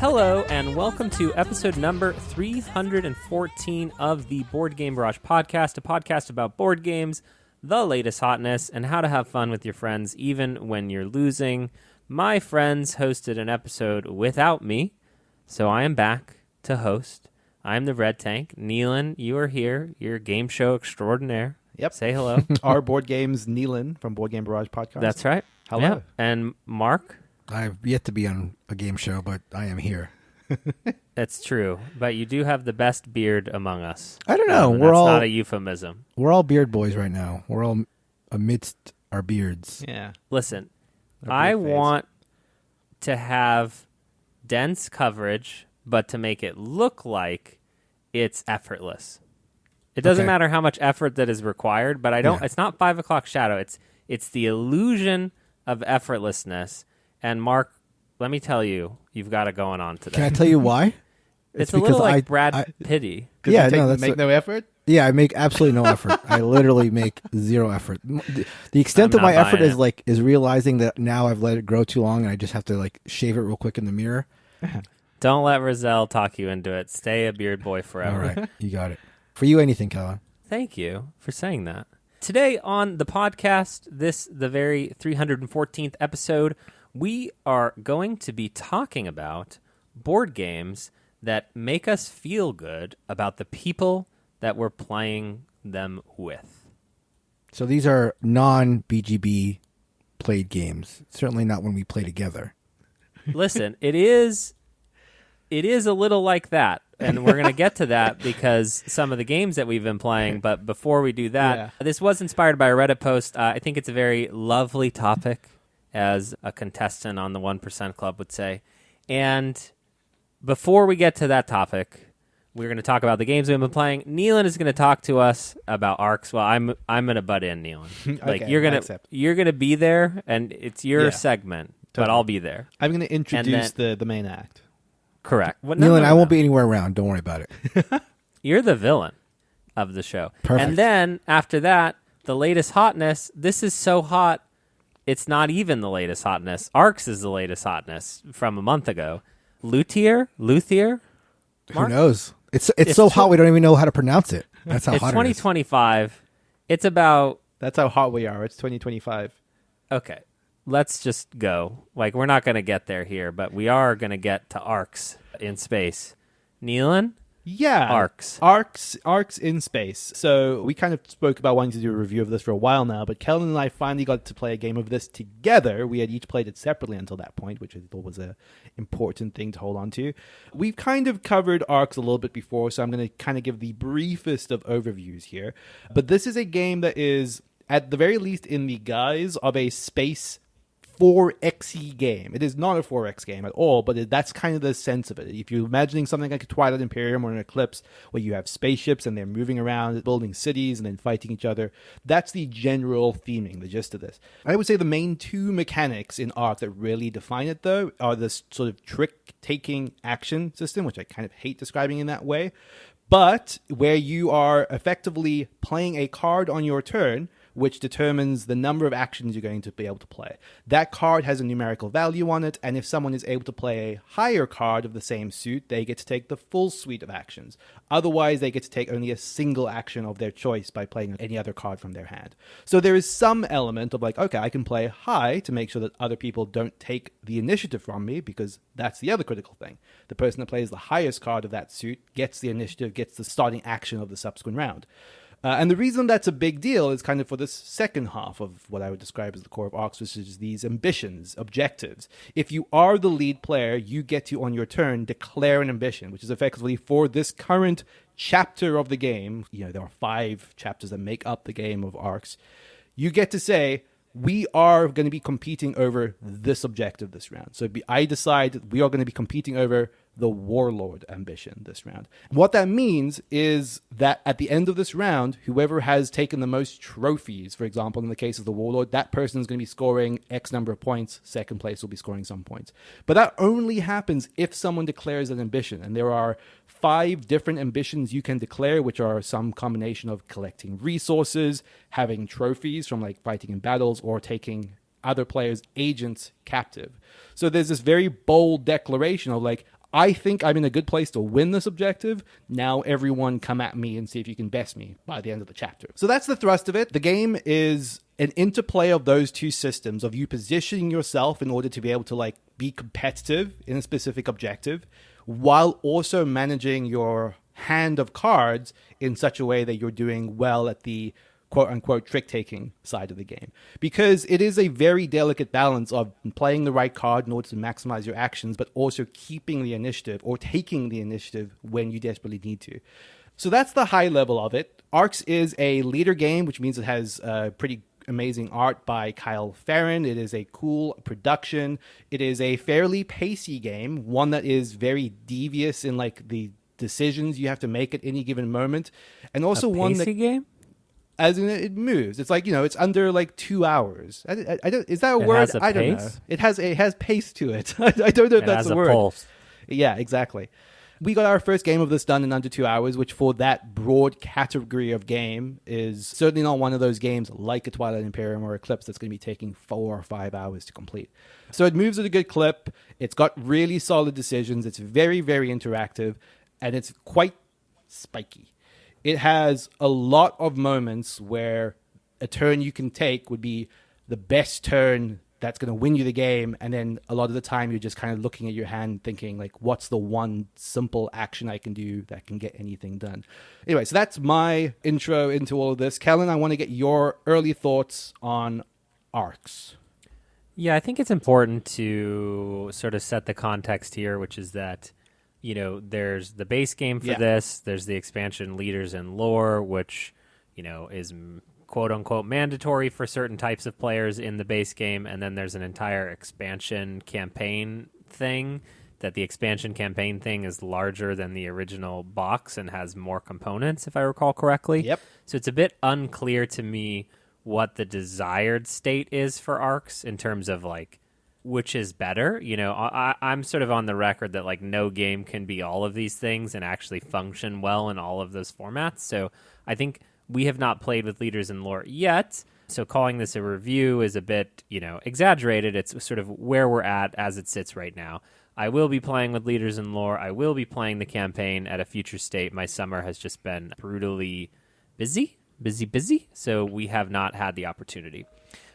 Hello, and welcome to episode number 314 of the Board Game Barrage podcast, a podcast about board games, the latest hotness, and how to have fun with your friends even when you're losing. My friends hosted an episode without me, so I am back to host. I'm the Red Tank. Neelan, you are here. You're game show extraordinaire. Yep. Say hello. Our board games, Neelan from Board Game Barrage podcast. That's right. Hello. Yeah. And Mark? I've yet to be on a game show, but I am here. That's true, but you do have the best beard among us. I don't know. That's not a euphemism. We're all beard boys right now. We're all amidst our beards. Yeah. Listen, I want to have dense coverage, but to make it look like it's effortless. It doesn't matter how much effort that is required, but I don't. Yeah. It's not 5 o'clock shadow. It's the illusion of effortlessness. And Mark, let me tell you, you've got it going on today. Can I tell you why? It's a little like Brad Pitty. Yeah, make no effort. Yeah, I make absolutely no effort. I literally make zero effort. The extent of my effort is realizing that now I've let it grow too long, and I just have to shave it real quick in the mirror. Don't let Roselle talk you into it. Stay a beard boy forever. All right, you got it. For you, anything, Kellen. Thank you for saying that. Today on the podcast, the very 314th episode, we are going to be talking about board games that make us feel good about the people that we're playing them with. So these are non-BGB played games. Certainly not when we play together. Listen, it is a little like that, and we're going to get to that because some of the games that we've been playing. But before we do that, This was inspired by a Reddit post. I think it's a very lovely topic, as a contestant on the 1% Club would say. And before we get to that topic, we're going to talk about the games we've been playing. Neelan is going to talk to us about ARCs. Well, I'm going to butt in, Neelan. Okay, you're going to be there, and it's your segment, but I'll be there. I'm going to introduce the main act. Correct. Well, Neelan, I won't be anywhere around. Don't worry about it. You're the villain of the show. Perfect. And then after that, the latest hotness. This is so hot, it's not even the latest hotness. ARCs is the latest hotness from a month ago. Luthier? Mark? Who knows? It's so hot we don't even know how to pronounce it. That's how hot it is. It's 2025. It's about... That's how hot we are. It's 2025. Okay. Let's just go. We're not going to get there here, but we are going to get to ARCs in space. Neelan? Yeah. ARCs in space. So we kind of spoke about wanting to do a review of this for a while now, but Kellen and I finally got to play a game of this together. We had each played it separately until that point, which I thought was an important thing to hold on to. We've kind of covered ARCs a little bit before, so I'm going to kind of give the briefest of overviews here. But this is a game that is, at the very least, in the guise of a space 4X game. It is not a 4X game at all, but that's kind of the sense of it. If you're imagining something like a Twilight Imperium or an Eclipse, where you have spaceships and they're moving around, building cities and then fighting each other, that's the general theming, the gist of this. I would say the main two mechanics in ARC that really define it, though, are this sort of trick-taking action system, which I kind of hate describing in that way, but where you are effectively playing a card on your turn, which determines the number of actions you're going to be able to play. That card has a numerical value on it, and if someone is able to play a higher card of the same suit, they get to take the full suite of actions. Otherwise, they get to take only a single action of their choice by playing any other card from their hand. So there is some element of okay, I can play high to make sure that other people don't take the initiative from me, because that's the other critical thing. The person that plays the highest card of that suit gets the initiative, gets the starting action of the subsequent round. And the reason that's a big deal is kind of for this second half of what I would describe as the core of ARCs, which is these ambitions, objectives. If you are the lead player, you get to, on your turn, declare an ambition, which is effectively for this current chapter of the game. There are 5 chapters that make up the game of ARCs. You get to say, we are going to be competing over this objective this round. So I decide we are going to be competing over the Warlord ambition this round. What that means is that at the end of this round, whoever has taken the most trophies, for example, in the case of the Warlord, that person is going to be scoring X number of points. Second place will be scoring some points. But that only happens if someone declares an ambition. And there are 5 different ambitions you can declare, which are some combination of collecting resources, having trophies from like fighting in battles, or taking other players' agents captive. So there's this very bold declaration of like, I think I'm in a good place to win this objective. Now everyone come at me and see if you can best me by the end of the chapter. So that's the thrust of it. The game is an interplay of those two systems, of you positioning yourself in order to be able to like be competitive in a specific objective, while also managing your hand of cards in such a way that you're doing well at the quote-unquote trick-taking side of the game. Because it is a very delicate balance of playing the right card in order to maximize your actions, but also keeping the initiative or taking the initiative when you desperately need to. So that's the high level of it. Arcs is a leader game, which means it has pretty amazing art by Kyle Farron. It is a cool production. It is a fairly pacey game, one that is very devious in like the decisions you have to make at any given moment. And also one that... game? As in, it moves. It's like, it's under like 2 hours. I don't, is that a word? I don't know. It has pace to it. I don't know if that's a word. Pulse. Yeah, exactly. We got our first game of this done in under 2 hours, which for that broad category of game is certainly not one of those games like a Twilight Imperium or Eclipse that's going to be taking 4 or 5 hours to complete. So it moves at a good clip. It's got really solid decisions. It's very, very interactive, and it's quite spiky. It has a lot of moments where a turn you can take would be the best turn that's going to win you the game. And then a lot of the time you're just kind of looking at your hand thinking like, what's the one simple action I can do that can get anything done? Anyway, so that's my intro into all of this. Kellen, I want to get your early thoughts on Arcs. Yeah, I think it's important to sort of set the context here, which is that there's the base game for this. There's the expansion Leaders and Lore, which, is quote-unquote mandatory for certain types of players in the base game. And then there's an entire expansion campaign thing, that the expansion campaign thing is larger than the original box and has more components, if I recall correctly. Yep. So it's a bit unclear to me what the desired state is for Arcs in terms of, like, which is better. I'm sort of on the record that like no game can be all of these things and actually function well in all of those formats. So I think we have not played with Leaders and Lore yet. So calling this a review is a bit, exaggerated. It's sort of where we're at as it sits right now. I will be playing with Leaders and Lore. I will be playing the campaign at a future state. My summer has just been brutally busy. So we have not had the opportunity.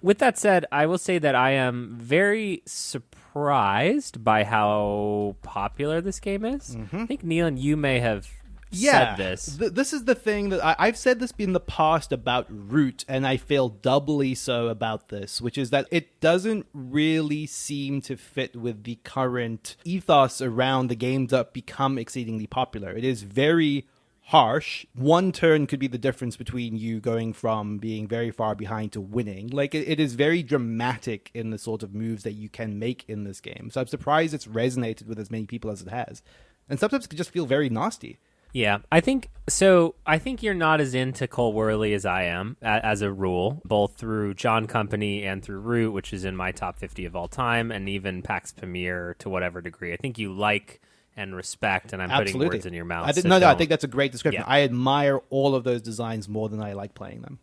With that said, I will say that I am very surprised by how popular this game is. Mm-hmm. I think, Neil, you may have said this. This is the thing that I've said this in the past about Root, and I feel doubly so about this, which is that it doesn't really seem to fit with the current ethos around the games that become exceedingly popular. It is very harsh. One turn could be the difference between you going from being very far behind to winning. Like, it is very dramatic in the sort of moves that you can make in this game. So I'm surprised it's resonated with as many people as it has. And sometimes it can just feel very nasty. Yeah, I think so. I think you're not as into Cole Worley as I am, as a rule, both through John Company and through Root, which is in my top 50 of all time, and even Pax Pamir to whatever degree. I think you like and respect, and I'm putting words in your mouth. I think that's a great description. Yeah. I admire all of those designs more than I like playing them.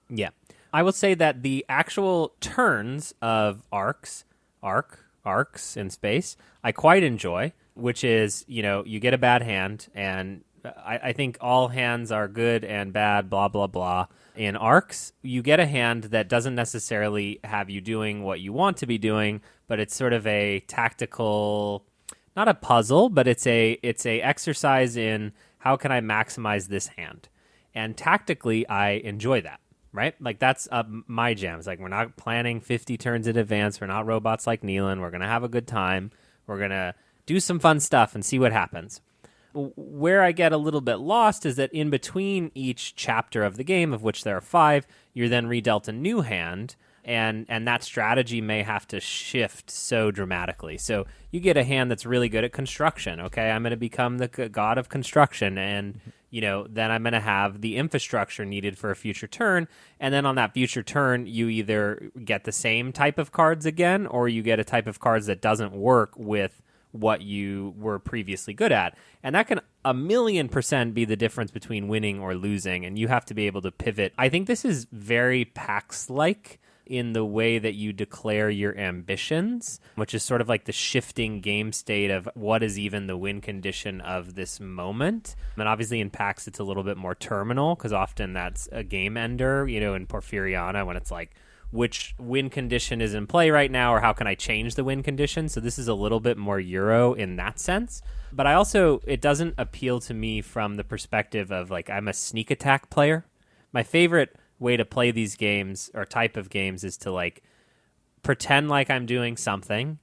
Yeah. I will say that the actual turns of arcs in space, I quite enjoy, which is, you get a bad hand, and I think all hands are good and bad, blah, blah, blah. In Arcs, you get a hand that doesn't necessarily have you doing what you want to be doing, but it's sort of a tactical, not a puzzle, but it's a exercise in how can I maximize this hand. And tactically, I enjoy that, right? Like, that's my jam. It's like, we're not planning 50 turns in advance. We're not robots like Neelan. We're going to have a good time. We're going to do some fun stuff and see what happens. Where I get a little bit lost is that in between each chapter of the game, of which there are 5, you're then redealt a new hand, and that strategy may have to shift so dramatically. So you get a hand that's really good at construction. Okay, I'm going to become the god of construction, and then I'm going to have the infrastructure needed for a future turn, and then on that future turn, you either get the same type of cards again, or you get a type of cards that doesn't work with what you were previously good at. And that can 1,000,000% be the difference between winning or losing, and you have to be able to pivot. I think this is very PAX-like, in the way that you declare your ambitions, which is sort of like the shifting game state of what is even the win condition of this moment. And obviously in PAX it's a little bit more terminal because often that's a game ender, in Porfiriana when it's like, which win condition is in play right now, or how can I change the win condition? So this is a little bit more Euro in that sense. But it doesn't appeal to me from the perspective of like, I'm a sneak attack player. My favorite way to play these games or type of games is to like pretend like I'm doing something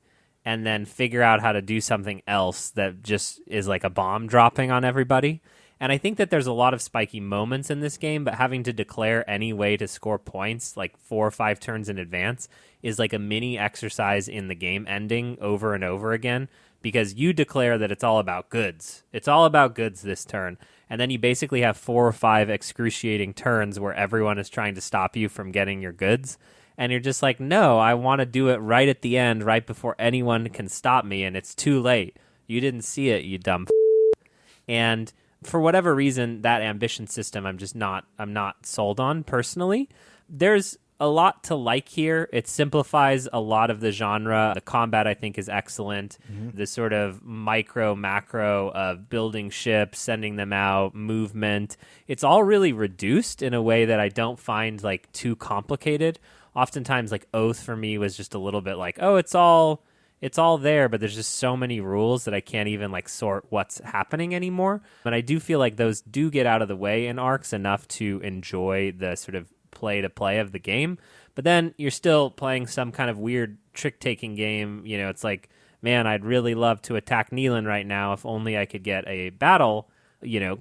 and then figure out how to do something else that just is like a bomb dropping on everybody. And I think that there's a lot of spiky moments in this game, but having to declare any way to score points like 4 or 5 turns in advance is like a mini exercise in the game ending over and over again, because you declare that it's all about goods. It's all about goods this turn. And then you basically have 4 or 5 excruciating turns where everyone is trying to stop you from getting your goods. And you're just like, no, I want to do it right at the end, right before anyone can stop me. And it's too late. You didn't see it, you dumb And for whatever reason, that ambition system, I'm not sold on personally. There's a lot to like here. It simplifies a lot of the genre. The combat, I think, is excellent. Mm-hmm. The sort of micro, macro of building ships, sending them out, movement. It's all really reduced in a way that I don't find like too complicated. Oftentimes, like Oath for me was just a little bit like, oh, it's all there, but there's just so many rules that I can't even like sort what's happening anymore. But I do feel like those do get out of the way in Arcs enough to enjoy the sort of play of the game. But then you're still playing some kind of weird trick-taking game. It's like, man, I'd really love to attack Neelan right now if only I could get a battle,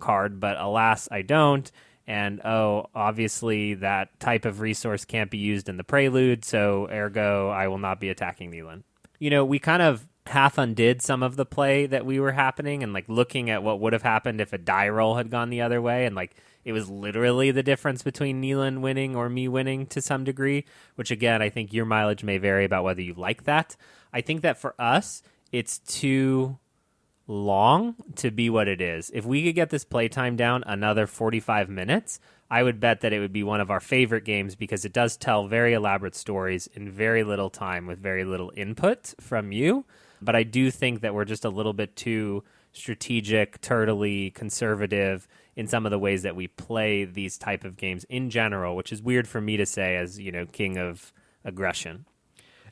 card, but alas, I don't. And, obviously that type of resource can't be used in the prelude, so ergo, I will not be attacking Neelan. We kind of half undid some of the play that we were happening and like looking at what would have happened if a die roll had gone the other way. And like, it was literally the difference between Neelan winning or me winning to some degree, which again, I think your mileage may vary about whether you like that. I think that for us, it's too long to be what it is. If we could get this playtime down another 45 minutes, I would bet that it would be one of our favorite games because it does tell very elaborate stories in very little time with very little input from you. But I do think that we're just a little bit too strategic, turtley, conservative in some of the ways that we play these type of games in general, which is weird for me to say as, king of aggression.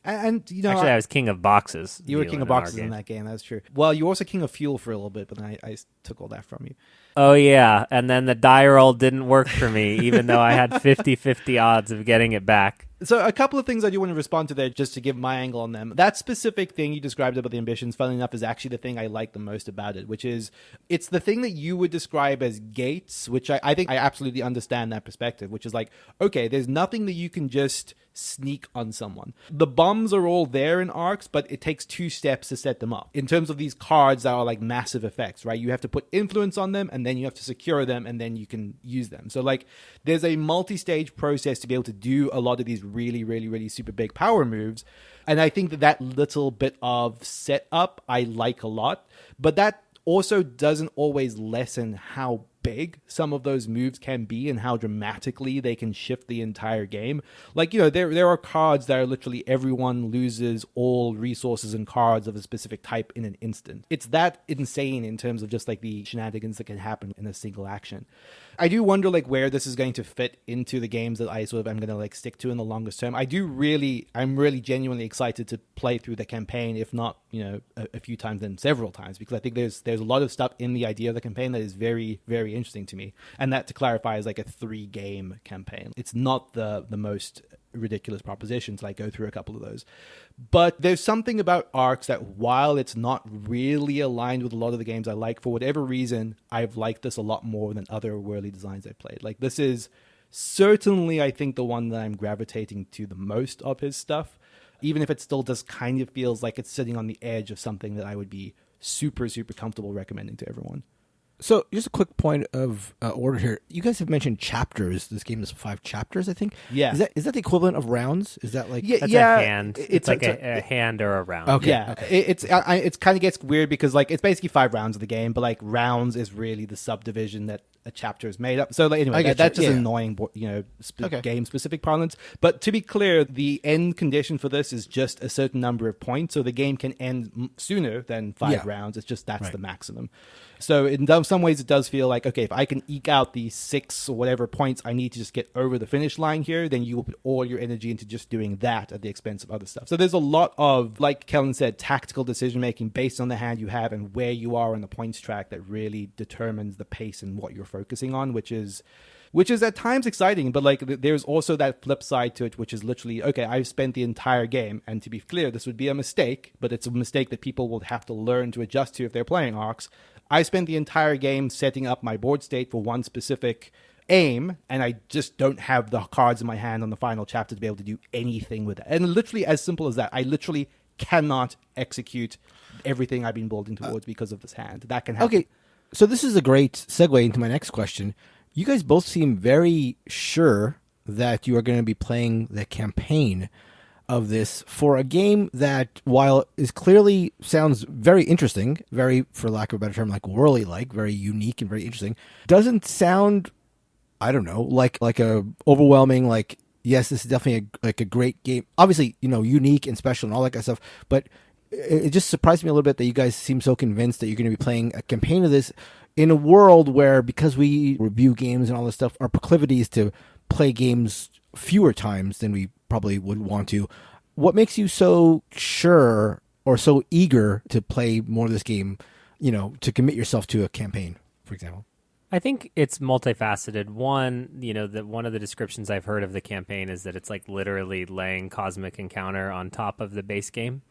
And actually, I was king of boxes. You were king of boxes in that game. That's true. Well, you were also king of fuel for a little bit, but then I took all that from you. Oh, yeah. And then the die roll didn't work for me, even though I had 50-50 odds of getting it back. So a couple of things I do want to respond to there just to give my angle on them. That specific thing you described about the ambitions, funnily enough, is actually the thing I like the most about it, which is it's the thing that you would describe as gates, which I think I absolutely understand that perspective, which is like, okay, there's nothing that you can just sneak on someone. The bombs are all there in Arcs, but it takes 2 steps to set them up. In terms of these cards that are like massive effects, right? You have to put influence on them, and then you have to secure them, and then you can use them. So like there's a multi-stage process to be able to do a lot of these really, really, really super big power moves. And I think that little bit of setup I like a lot, but that also doesn't always lessen how big some of those moves can be and how dramatically they can shift the entire game. Like, there are cards that are literally everyone loses all resources and cards of a specific type in an instant. It's that insane in terms of just like the shenanigans that can happen in a single action. I do wonder like where this is going to fit into the games that I sort of am going to like stick to in the longest term. I'm really genuinely excited to play through the campaign, if not, a few times then several times, because I think there's a lot of stuff in the idea of the campaign that is very, very interesting to me. And that, to clarify, is like a 3-game campaign. It's not the most ridiculous propositions. I go through a couple of those. But there's something about Arcs that, while it's not really aligned with a lot of the games I like, for whatever reason, I've liked this a lot more than other Whirly designs I've played. Like, this is certainly, I think, the one that I'm gravitating to the most of his stuff, even if it still just kind of feels like it's sitting on the edge of something that I would be super, super comfortable recommending to everyone. So, just a quick point of order here. You guys have mentioned chapters. This game is 5 chapters, I think. Yeah. Is that the equivalent of rounds? Is that like... That's a hand. It's like a hand or a round. Okay. Yeah. Okay. It's kind of gets weird because like it's basically 5 rounds of the game, but like rounds is really the subdivision that a chapter is made up. So like, anyway, that's just annoying, game specific parlance. But to be clear, the end condition for this is just a certain number of points, so the game can end sooner than 5 rounds. It's just that's the maximum. So in some ways, it does feel like, okay, if I can eke out the 6 or whatever points I need to just get over the finish line here, then you will put all your energy into just doing that at the expense of other stuff. So there's a lot of, like Kellen said, tactical decision making based on the hand you have and where you are on the points track that really determines the pace and what you're focusing on, which is at times exciting, but like there's also that flip side to it, which is literally, okay, I've spent the entire game, and to be clear, this would be a mistake, but it's a mistake that people will have to learn to adjust to if they're playing ARCs. I spent the entire game setting up my board state for one specific aim, and I just don't have the cards in my hand on the final chapter to be able to do anything with it. And literally as simple as that, I literally cannot execute everything I've been building towards because of this hand. That can happen. Okay, so this is a great segue into my next question. You guys both seem very sure that you are going to be playing the campaign of this for a game that, while is clearly sounds very interesting, very, for lack of a better term, like whirly-like, very unique and very interesting, doesn't sound, I don't know, like a overwhelming, like, yes, this is definitely a great game. Obviously, unique and special and all that kind of stuff, but it just surprised me a little bit that you guys seem so convinced that you're going to be playing a campaign of this in a world where, because we review games and all this stuff, our proclivity is to play games fewer times than we probably would want to. What makes you so sure or so eager to play more of this game, to commit yourself to a campaign, for example? I think it's multifaceted. One, one of the descriptions I've heard of the campaign is that it's like literally laying Cosmic Encounter on top of the base game.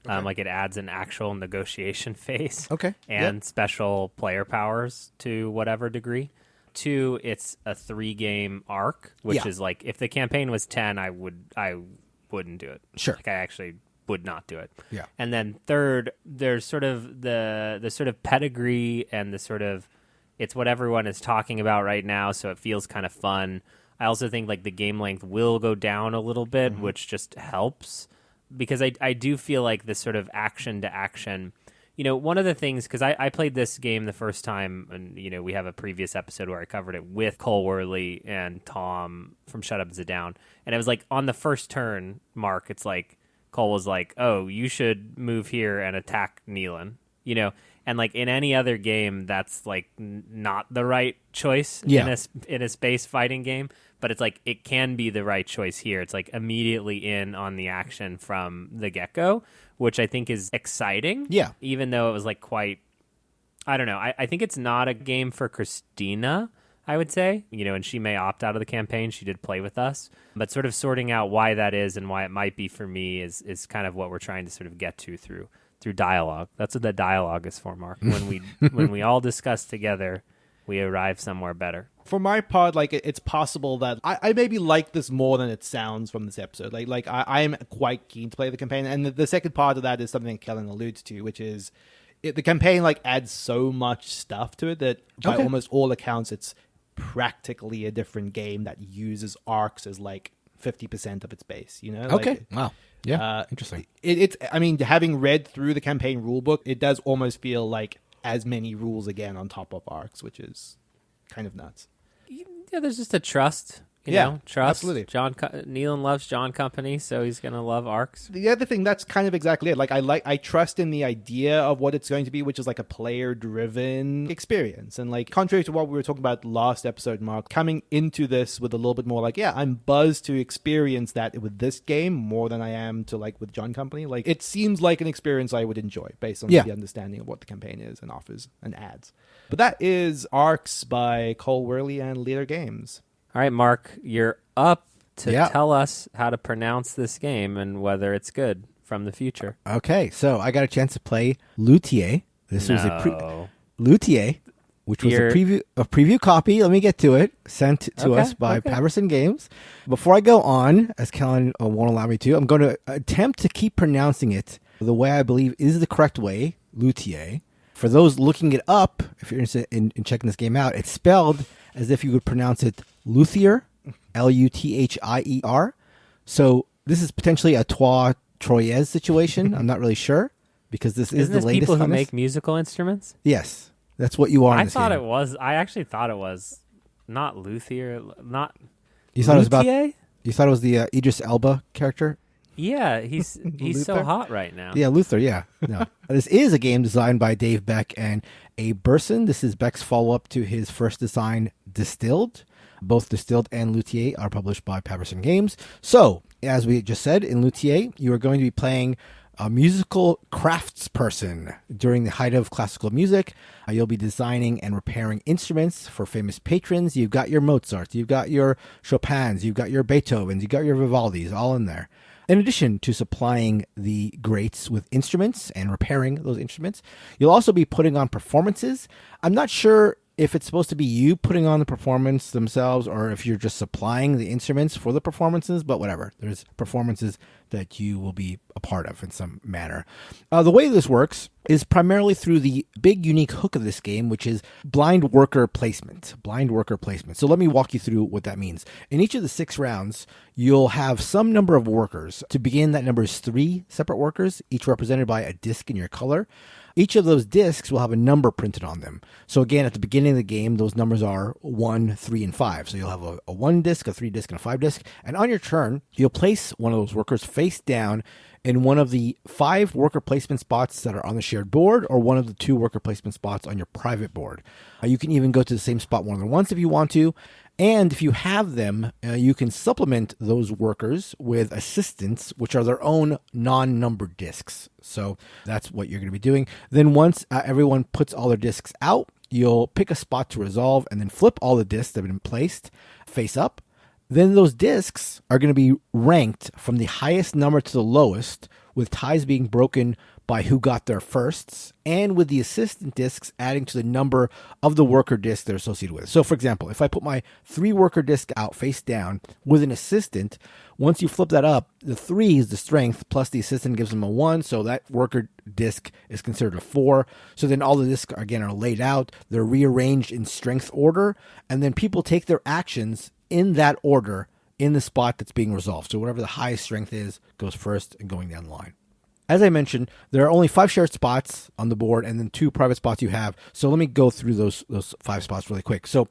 Okay. Like it adds an actual negotiation phase. Okay. And special player powers to whatever degree. 2, it's a 3-game arc, which is like, if the campaign was 10, I wouldn't do it. Sure. Like I actually would not do it. Yeah. And then 3rd, there's sort of the sort of pedigree and the sort of, it's what everyone is talking about right now, so it feels kind of fun. I also think like the game length will go down a little bit, which just helps, because I do feel like this sort of action to action, one of the things, because I played this game the first time, and we have a previous episode where I covered it with Cole Worley and Tom from Shut Up and Sit Down, and it was like on the first turn, Mark, it's like Cole was like, oh, you should move here and attack Neelan, and like in any other game, that's like not the right choice in a space fighting game. But it's like it can be the right choice here. It's like immediately in on the action from the get-go, which I think is exciting. Yeah. Even though it was like quite, I don't know. I think it's not a game for Christina, I would say. And she may opt out of the campaign. She did play with us. But sort of sorting out why that is and why it might be for me is kind of what we're trying to sort of get to through dialogue. That's what the dialogue is for, Mark. When we all discuss together, we arrive somewhere better. For my part, like it's possible that I maybe like this more than it sounds from this episode. Like I am quite keen to play the campaign, and the second part of that is something Kellen alludes to, which is the campaign like adds so much stuff to it that by almost all accounts, it's practically a different game that uses arcs as like 50% of its base. Okay. Wow. Yeah. Interesting. It's. I mean, having read through the campaign rulebook, it does almost feel like as many rules again on top of arcs, which is kind of nuts. Yeah, there's just a trust. Trust. Absolutely. Neelan loves John Company, so he's gonna love arcs. The other thing, that's kind of exactly it. Like I trust in the idea of what it's going to be, which is like a player-driven experience. And like contrary to what we were talking about last episode, Mark, coming into this with a little bit more like, I'm buzzed to experience that with this game more than I am to like with John Company. Like it seems like an experience I would enjoy based on the understanding of what the campaign is and offers and adds. But that is Arcs by Cole Worley and Leader Games. All right, Mark, you're up to tell us how to pronounce this game and whether it's good from the future. Okay, so I got a chance to play Luthier. This was a Luthier, which was a preview copy. Let me get to it. Sent to us by Patterson Games. Before I go on, as Kellen won't allow me to, I'm going to attempt to keep pronouncing it the way I believe is the correct way, Luthier. For those looking it up, if you're interested in checking this game out, it's spelled as if you would pronounce it Luthier, Luthier. So this is potentially a Trois Troyes situation. I'm not really sure because this is the latest. People who on this. make musical instruments? Yes, that's what you are. I actually thought it was not Luthier. Not. You thought Luthier? it was about. You thought it was the Idris Elba character. Yeah, he's so hot right now. Yeah, Luther. Yeah, no. This is a game designed by Dave Beck and Abe Burson. This is Beck's follow-up to his first design, Distilled. Both Distilled and Luthier are published by Patterson Games. So, as we just said, in Luthier, you are going to be playing a musical craftsperson. During the height of classical music, you'll be designing and repairing instruments for famous patrons. You've got your Mozart, you've got your Chopins, you've got your Beethovens, you've got your Vivaldis, all in there. In addition to supplying the greats with instruments and repairing those instruments, you'll also be putting on performances. I'm not sure if it's supposed to be you putting on the performance themselves or if you're just supplying the instruments for the performances, but whatever. There's performances that you will be a part of in some manner. The way this works is primarily through the big unique hook of this game, which is blind worker placement. Blind worker placement. So let me walk you through what that means. In each of the 6 rounds, you'll have some number of workers. To begin, that number is 3 separate workers, each represented by a disc in your color. Each of those discs will have a number printed on them. So again, at the beginning of the game, those numbers are 1, 3, and 5. So you'll have a 1 disc, a 3 disc, and a 5 disc. And on your turn, you'll place one of those workers face down in one of the 5 worker placement spots that are on the shared board or one of the 2 worker placement spots on your private board. You can even go to the same spot more than once if you want to. And if you have them, you can supplement those workers with assistants, which are their own non-numbered discs. So that's what you're going to be doing. Then once everyone puts all their discs out, you'll pick a spot to resolve and then flip all the discs that have been placed face up. Then those discs are going to be ranked from the highest number to the lowest, with ties being broken by who got there firsts, and with the assistant discs adding to the number of the worker discs they're associated with. So, for example, if I put my 3 worker disc out face down with an assistant, once you flip that up, the 3 is the strength, plus the assistant gives them a 1, so that worker disc is considered a 4. So then all the discs, again, are laid out, they're rearranged in strength order, and then people take their actions in that order in the spot that's being resolved. So whatever the highest strength is goes first and going down the line. As I mentioned, there are only 5 shared spots on the board and then 2 private spots you have. So let me go through those 5 spots really quick. So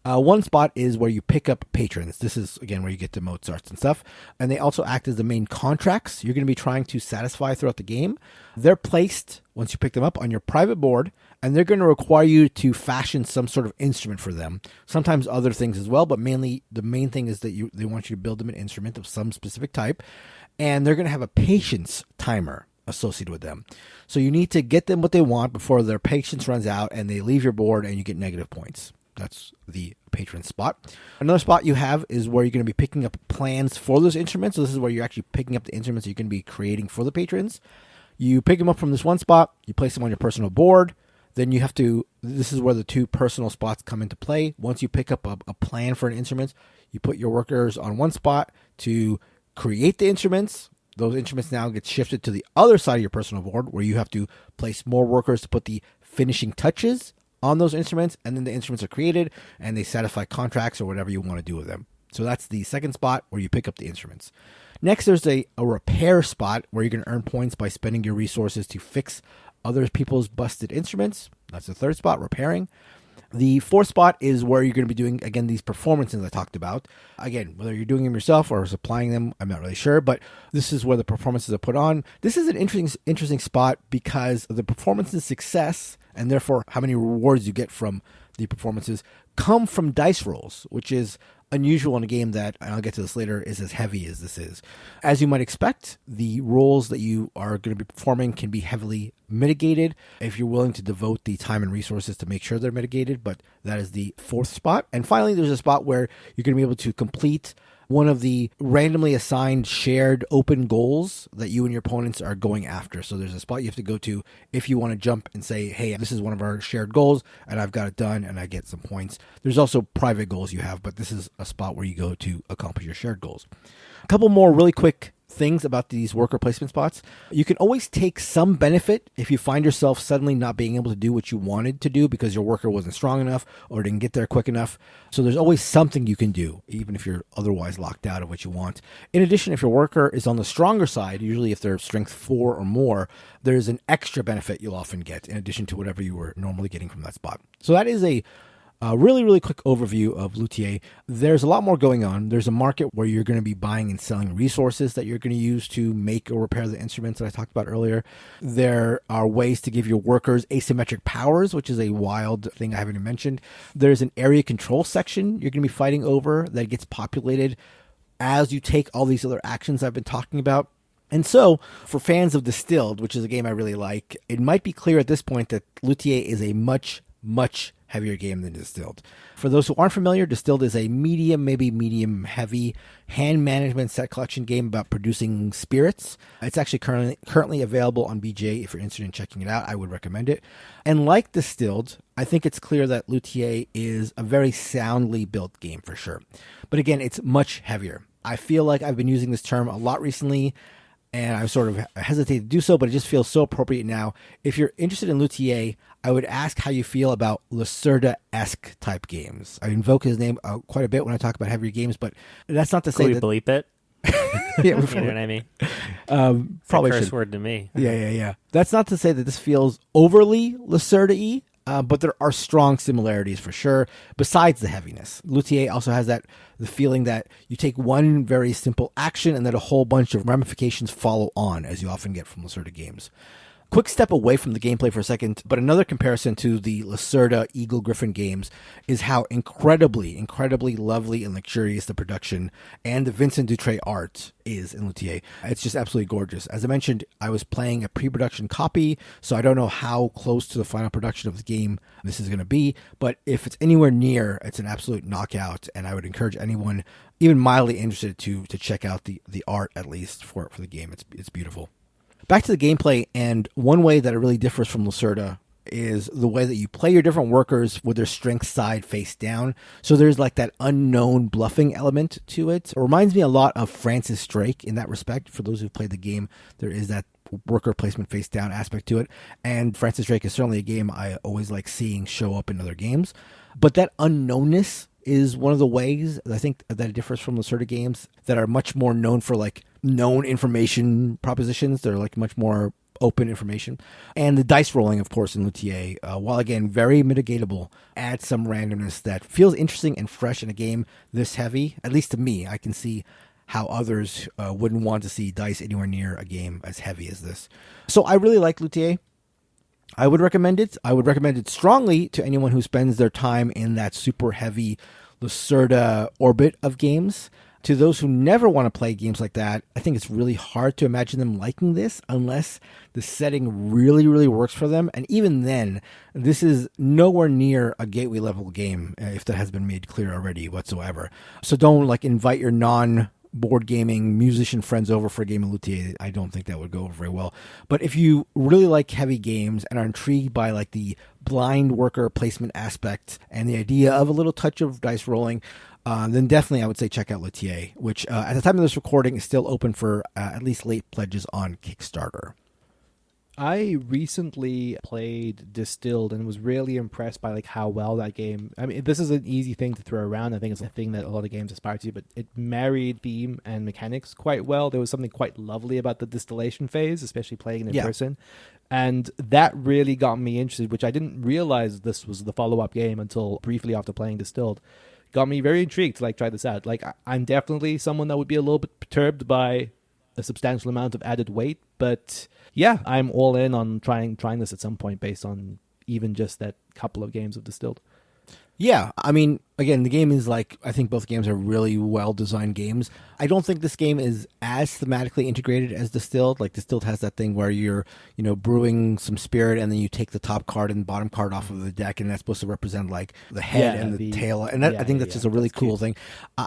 one spot is where you pick up patrons. This is, again, where you get to Mozarts and stuff. And they also act as the main contracts you're going to be trying to satisfy throughout the game. They're placed, once you pick them up, on your private board, and they're going to require you to fashion some sort of instrument for them. Sometimes other things as well, but mainly the main thing is that they want you to build them an instrument of some specific type. And they're going to have a patience timer associated with them. So you need to get them what they want before their patience runs out and they leave your board and you get negative points. That's the patron spot. Another spot you have is where you're going to be picking up plans for those instruments. So this is where you're actually picking up the instruments you're going to be creating for the patrons. You pick them up from this one spot, you place them on your personal board. Then you have to, this is where the 2 personal spots come into play. Once you pick up a plan for an instrument, you put your workers on one spot to create the instruments. Those instruments now get shifted to the other side of your personal board where you have to place more workers to put the finishing touches on those instruments, and then the instruments are created and they satisfy contracts or whatever you want to do with them. So that's the second spot where you pick up the instruments. Next, there's a repair spot where you're going to earn points by spending your resources to fix other people's busted instruments. That's the third spot, repairing. The fourth spot is where you're going to be doing, again, these performances I talked about. Again, whether you're doing them yourself or supplying them, I'm not really sure, but this is where the performances are put on. This is an interesting spot because the performance's success, and therefore how many rewards you get from the performances, come from dice rolls, which is unusual in a game that, and I'll get to this later, is as heavy as this is. As you might expect, the roles that you are going to be performing can be heavily mitigated if you're willing to devote the time and resources to make sure they're mitigated, but that is the fourth spot. And finally, there's a spot where you're going to be able to complete one of the randomly assigned shared open goals that you and your opponents are going after. So there's a spot you have to go to if you want to jump and say, hey, this is one of our shared goals and I've got it done and I get some points. There's also private goals you have, but this is a spot where you go to accomplish your shared goals. A couple more really quick things about these worker placement spots. You can always take some benefit if you find yourself suddenly not being able to do what you wanted to do because your worker wasn't strong enough or didn't get there quick enough. So there's always something you can do, even if you're otherwise locked out of what you want. In addition, if your worker is on the stronger side, usually if they're strength 4 or more, there's an extra benefit you'll often get in addition to whatever you were normally getting from that spot. So that is a really, really quick overview of Luthier. There's a lot more going on. There's a market where you're going to be buying and selling resources that you're going to use to make or repair the instruments that I talked about earlier. There are ways to give your workers asymmetric powers, which is a wild thing I haven't even mentioned. There's an area control section you're going to be fighting over that gets populated as you take all these other actions I've been talking about. And so, for fans of Distilled, which is a game I really like, it might be clear at this point that Luthier is a much, much heavier game than Distilled. For those who aren't familiar, Distilled is a medium, maybe medium heavy hand management set collection game about producing spirits. It's actually currently available on BJ. If you're interested in checking it out, I would recommend it. And like Distilled, I think it's clear that Luthier is a very soundly built game for sure. But again, it's much heavier. I feel like I've been using this term a lot recently, and I sort of hesitate to do so, but it just feels so appropriate now. If you're interested in Luthier, I would ask how you feel about Lacerda-esque type games. I invoke his name quite a bit when I talk about heavier games, but that's not to say that... bleep it? Yeah, you know what I mean? Probably it's a curse should. word to me. Yeah. That's not to say that this feels overly Lacerda-y, but there are strong similarities for sure, besides the heaviness. Luthier also has the feeling that you take one very simple action and that a whole bunch of ramifications follow on, as you often get from Lacerda games. Quick step away from the gameplay for a second, but another comparison to the Lacerda Eagle Griffin games is how incredibly, incredibly lovely and luxurious the production and the Vincent Dutrait art is in Luthier. It's just absolutely gorgeous. As I mentioned, I was playing a pre-production copy, so I don't know how close to the final production of the game this is going to be, but if it's anywhere near, it's an absolute knockout, and I would encourage anyone, even mildly interested, to check out the art, at least, for the game. It's beautiful. Back to the gameplay, and one way that it really differs from Lacerda is the way that you play your different workers with their strength side face down. So there's like that unknown bluffing element to it. It reminds me a lot of Francis Drake in that respect. For those who've played the game, there is that worker placement face down aspect to it. And Francis Drake is certainly a game I always like seeing show up in other games. But that unknownness is one of the ways I think that it differs from Lacerda games that are much more known for like known information propositions. They're like much more open information. And the dice rolling, of course, in Luthier, while again very mitigatable, adds some randomness that feels interesting and fresh in a game this heavy. At least to me, I can see how others wouldn't want to see dice anywhere near a game as heavy as this. So I really like Luthier. I would recommend it. I would recommend it strongly to anyone who spends their time in that super heavy Lacerda orbit of games. To those who never want to play games like that, I think it's really hard to imagine them liking this unless the setting really, really works for them. And even then, this is nowhere near a gateway level game, if that has been made clear already whatsoever. So don't like invite your non-board gaming musician friends over for a game of Luthier. I don't think that would go over very well. But if you really like heavy games and are intrigued by like the blind worker placement aspect and the idea of a little touch of dice rolling, then definitely I would say check out Luthier, which at the time of this recording is still open for at least late pledges on Kickstarter. I recently played Distilled and was really impressed by like how well that game. I mean, this is an easy thing to throw around. I think it's a thing that a lot of games aspire to, but it married theme and mechanics quite well. There was something quite lovely about the distillation phase, especially playing it in person. And that really got me interested, which I didn't realize this was the follow-up game until briefly after playing Distilled. Got me very intrigued to like try this out. Like I'm definitely someone that would be a little bit perturbed by a substantial amount of added weight, but yeah, I'm all in on trying this at some point based on even just that couple of games of Distilled. Yeah, I mean, again, the game is like, I think both games are really well-designed games. I don't think this game is as thematically integrated as Distilled. Like, Distilled has that thing where you're, brewing some spirit and then you take the top card and the bottom card off of the deck, and that's supposed to represent, like, the head and the tail. And that, I think that's just a really cool thing.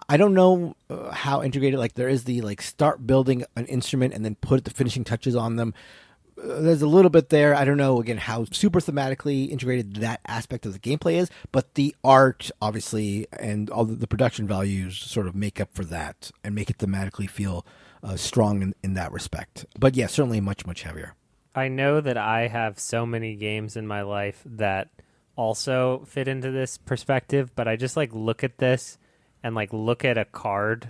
I don't know how integrated, like, there is the, like, start building an instrument and then put the finishing touches on them. there's a little bit there. I don't know, again, how super thematically integrated that aspect of the gameplay is, but the art, obviously, and all the production values sort of make up for that and make it thematically feel strong in that respect. But yeah, certainly much, much heavier. I know that I have so many games in my life that also fit into this perspective, but I just like look at this and like look at a card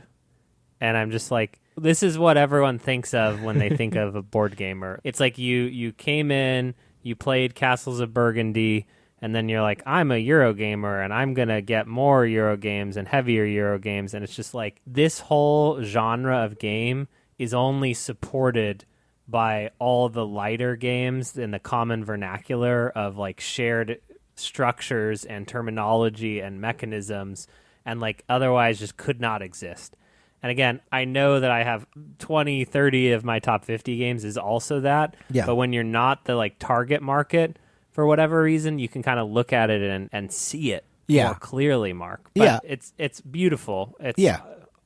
and I'm just like, this is what everyone thinks of when they think of a board gamer. It's like you came in, you played Castles of Burgundy, and then you're like, I'm a Euro gamer, and I'm going to get more Euro games and heavier Euro games. And it's just like, this whole genre of game is only supported by all the lighter games in the common vernacular of like shared structures and terminology and mechanisms, and like otherwise just could not exist. And again, I know that I have 20, 30 of my top 50 games is also that. Yeah. But when you're not the like target market for whatever reason, you can kind of look at it and see it more clearly, Mark. But it's beautiful. It's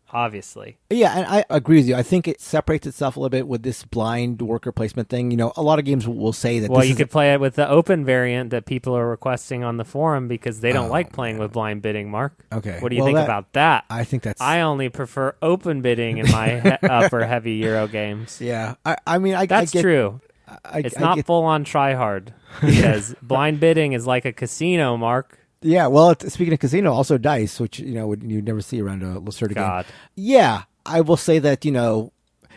obviously. Yeah, and I agree with you. I think it separates itself a little bit with this blind worker placement thing. You know, a lot of games will say that. Well, you could play it with the open variant that people are requesting on the forum because they don't like playing with blind bidding, Mark. Okay. What do you think about that? I think that's... I only prefer open bidding in my upper heavy Euro games. Yeah. I mean, that's true. It's not full on try hard because blind bidding is like a casino, Mark. Yeah, well, speaking of casino, also dice, which, you know, you'd never see around a Lacerda game. Yeah, I will say that, you know,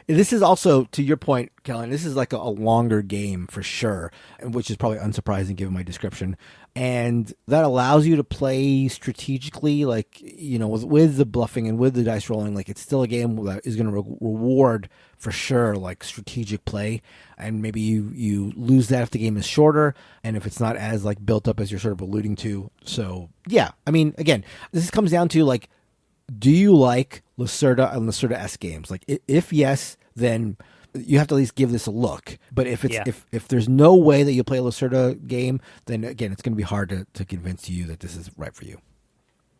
this is also, to your point, Kellen, this is like a longer game for sure, which is probably unsurprising given my description. And that allows you to play strategically, like, you know, with the bluffing and with the dice rolling. Like, it's still a game that is going to reward for sure, like, strategic play. And maybe you lose that if the game is shorter and if it's not as, like, built up as you're sort of alluding to. So, yeah, I mean, again, this comes down to, like, do you like Lacerda and Lacerda-esque games? Like, if yes, then you have to at least give this a look. But if it's if there's no way that you play a Lacerda game, then again, it's going to be hard to convince you that this is right for you.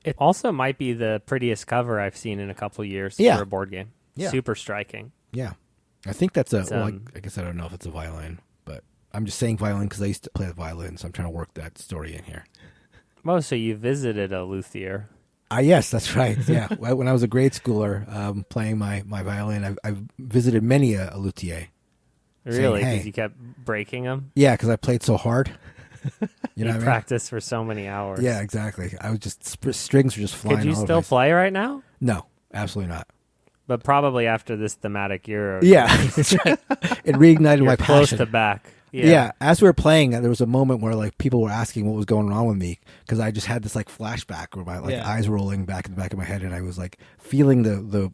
It also might be the prettiest cover I've seen in a couple years for a board game. Yeah. Super striking. Yeah. I think that's I guess I don't know if it's a violin, but I'm just saying violin because I used to play the violin, so I'm trying to work that story in here. Oh, so you visited a Luthier. Yes, that's right. Yeah, when I was a grade schooler playing my violin, I've visited many a luthier. Really? Because you kept breaking them? Yeah, because I played so hard. You know, practiced for so many hours. Yeah, exactly. I was just strings were just flying. Could you still play right now? No, absolutely not. But probably after this thematic Euro. Yeah, that's right. It reignited my passion. Close to back. Yeah, as we were playing, there was a moment where like people were asking what was going on with me because I just had this like flashback where my eyes were rolling back in the back of my head, and I was like feeling the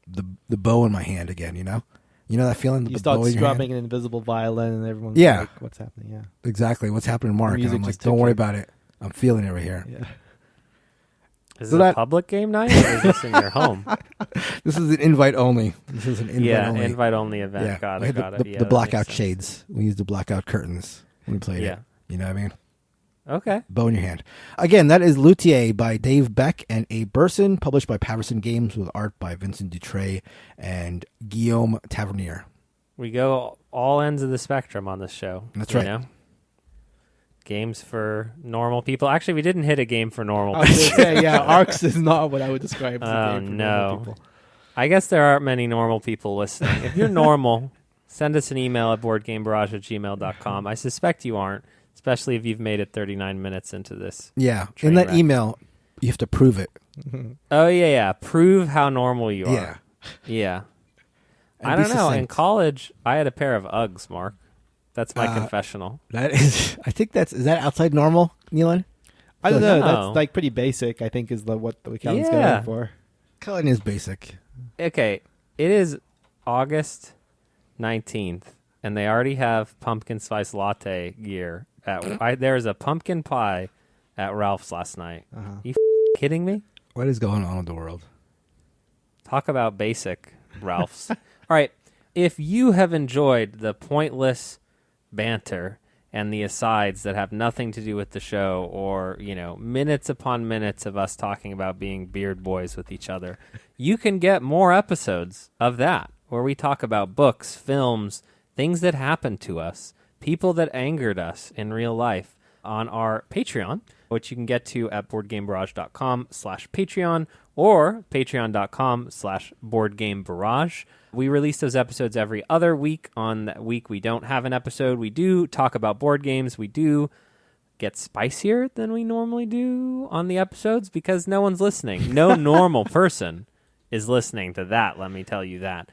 bow in my hand again. You know that feeling. You start strumming an invisible violin, and everyone's like, "What's happening?" Yeah, exactly. What's happening, Mark? And I'm like, "Don't worry about it. I'm feeling it right here." Yeah. Is it a public game night, or is this in your home? This is an invite only. This is an invite only event. Yeah. Got it. The blackout shades. We used the blackout curtains when we played it. You know what I mean? Okay. Bow in your hand. Again, that is Luthier by Dave Beck and Abe Burson, published by Patterson Games with art by Vincent Dutray and Guillaume Tavernier. We go all ends of the spectrum on this show. That's right. Know? Games for normal people. Actually, we didn't hit a game for normal people. I was gonna say, Arcs is not what I would describe as a game for normal people. I guess there aren't many normal people listening. If you're normal, send us an email at boardgamebarrage@gmail.com. I suspect you aren't, especially if you've made it 39 minutes into this. Yeah, in that email, you have to prove it. Oh, yeah. Prove how normal you are. Yeah. I don't know. In college, I had a pair of Uggs, Mark. That's my confessional. Is that outside normal, Neelan? I don't know. That's like pretty basic, I think, is what the Kellen's going for. Kellen is basic. Okay. It is August 19th, and they already have pumpkin spice latte gear. There is a pumpkin pie at Ralph's last night. Uh-huh. You kidding me? What is going on in the world? Talk about basic, Ralph's. All right. If you have enjoyed the pointless banter and the asides that have nothing to do with the show, or minutes upon minutes of us talking about being beard boys with each other, you can get more episodes of that where we talk about books, films, things that happen to us, people that angered us in real life on our Patreon, which you can get to at boardgamebarrage.com/Patreon or patreon.com/boardgamebarrage. We release those episodes every other week. On that week we don't have an episode, we do talk about board games. We do get spicier than we normally do on the episodes because no one's listening. No normal person is listening to that, let me tell you that.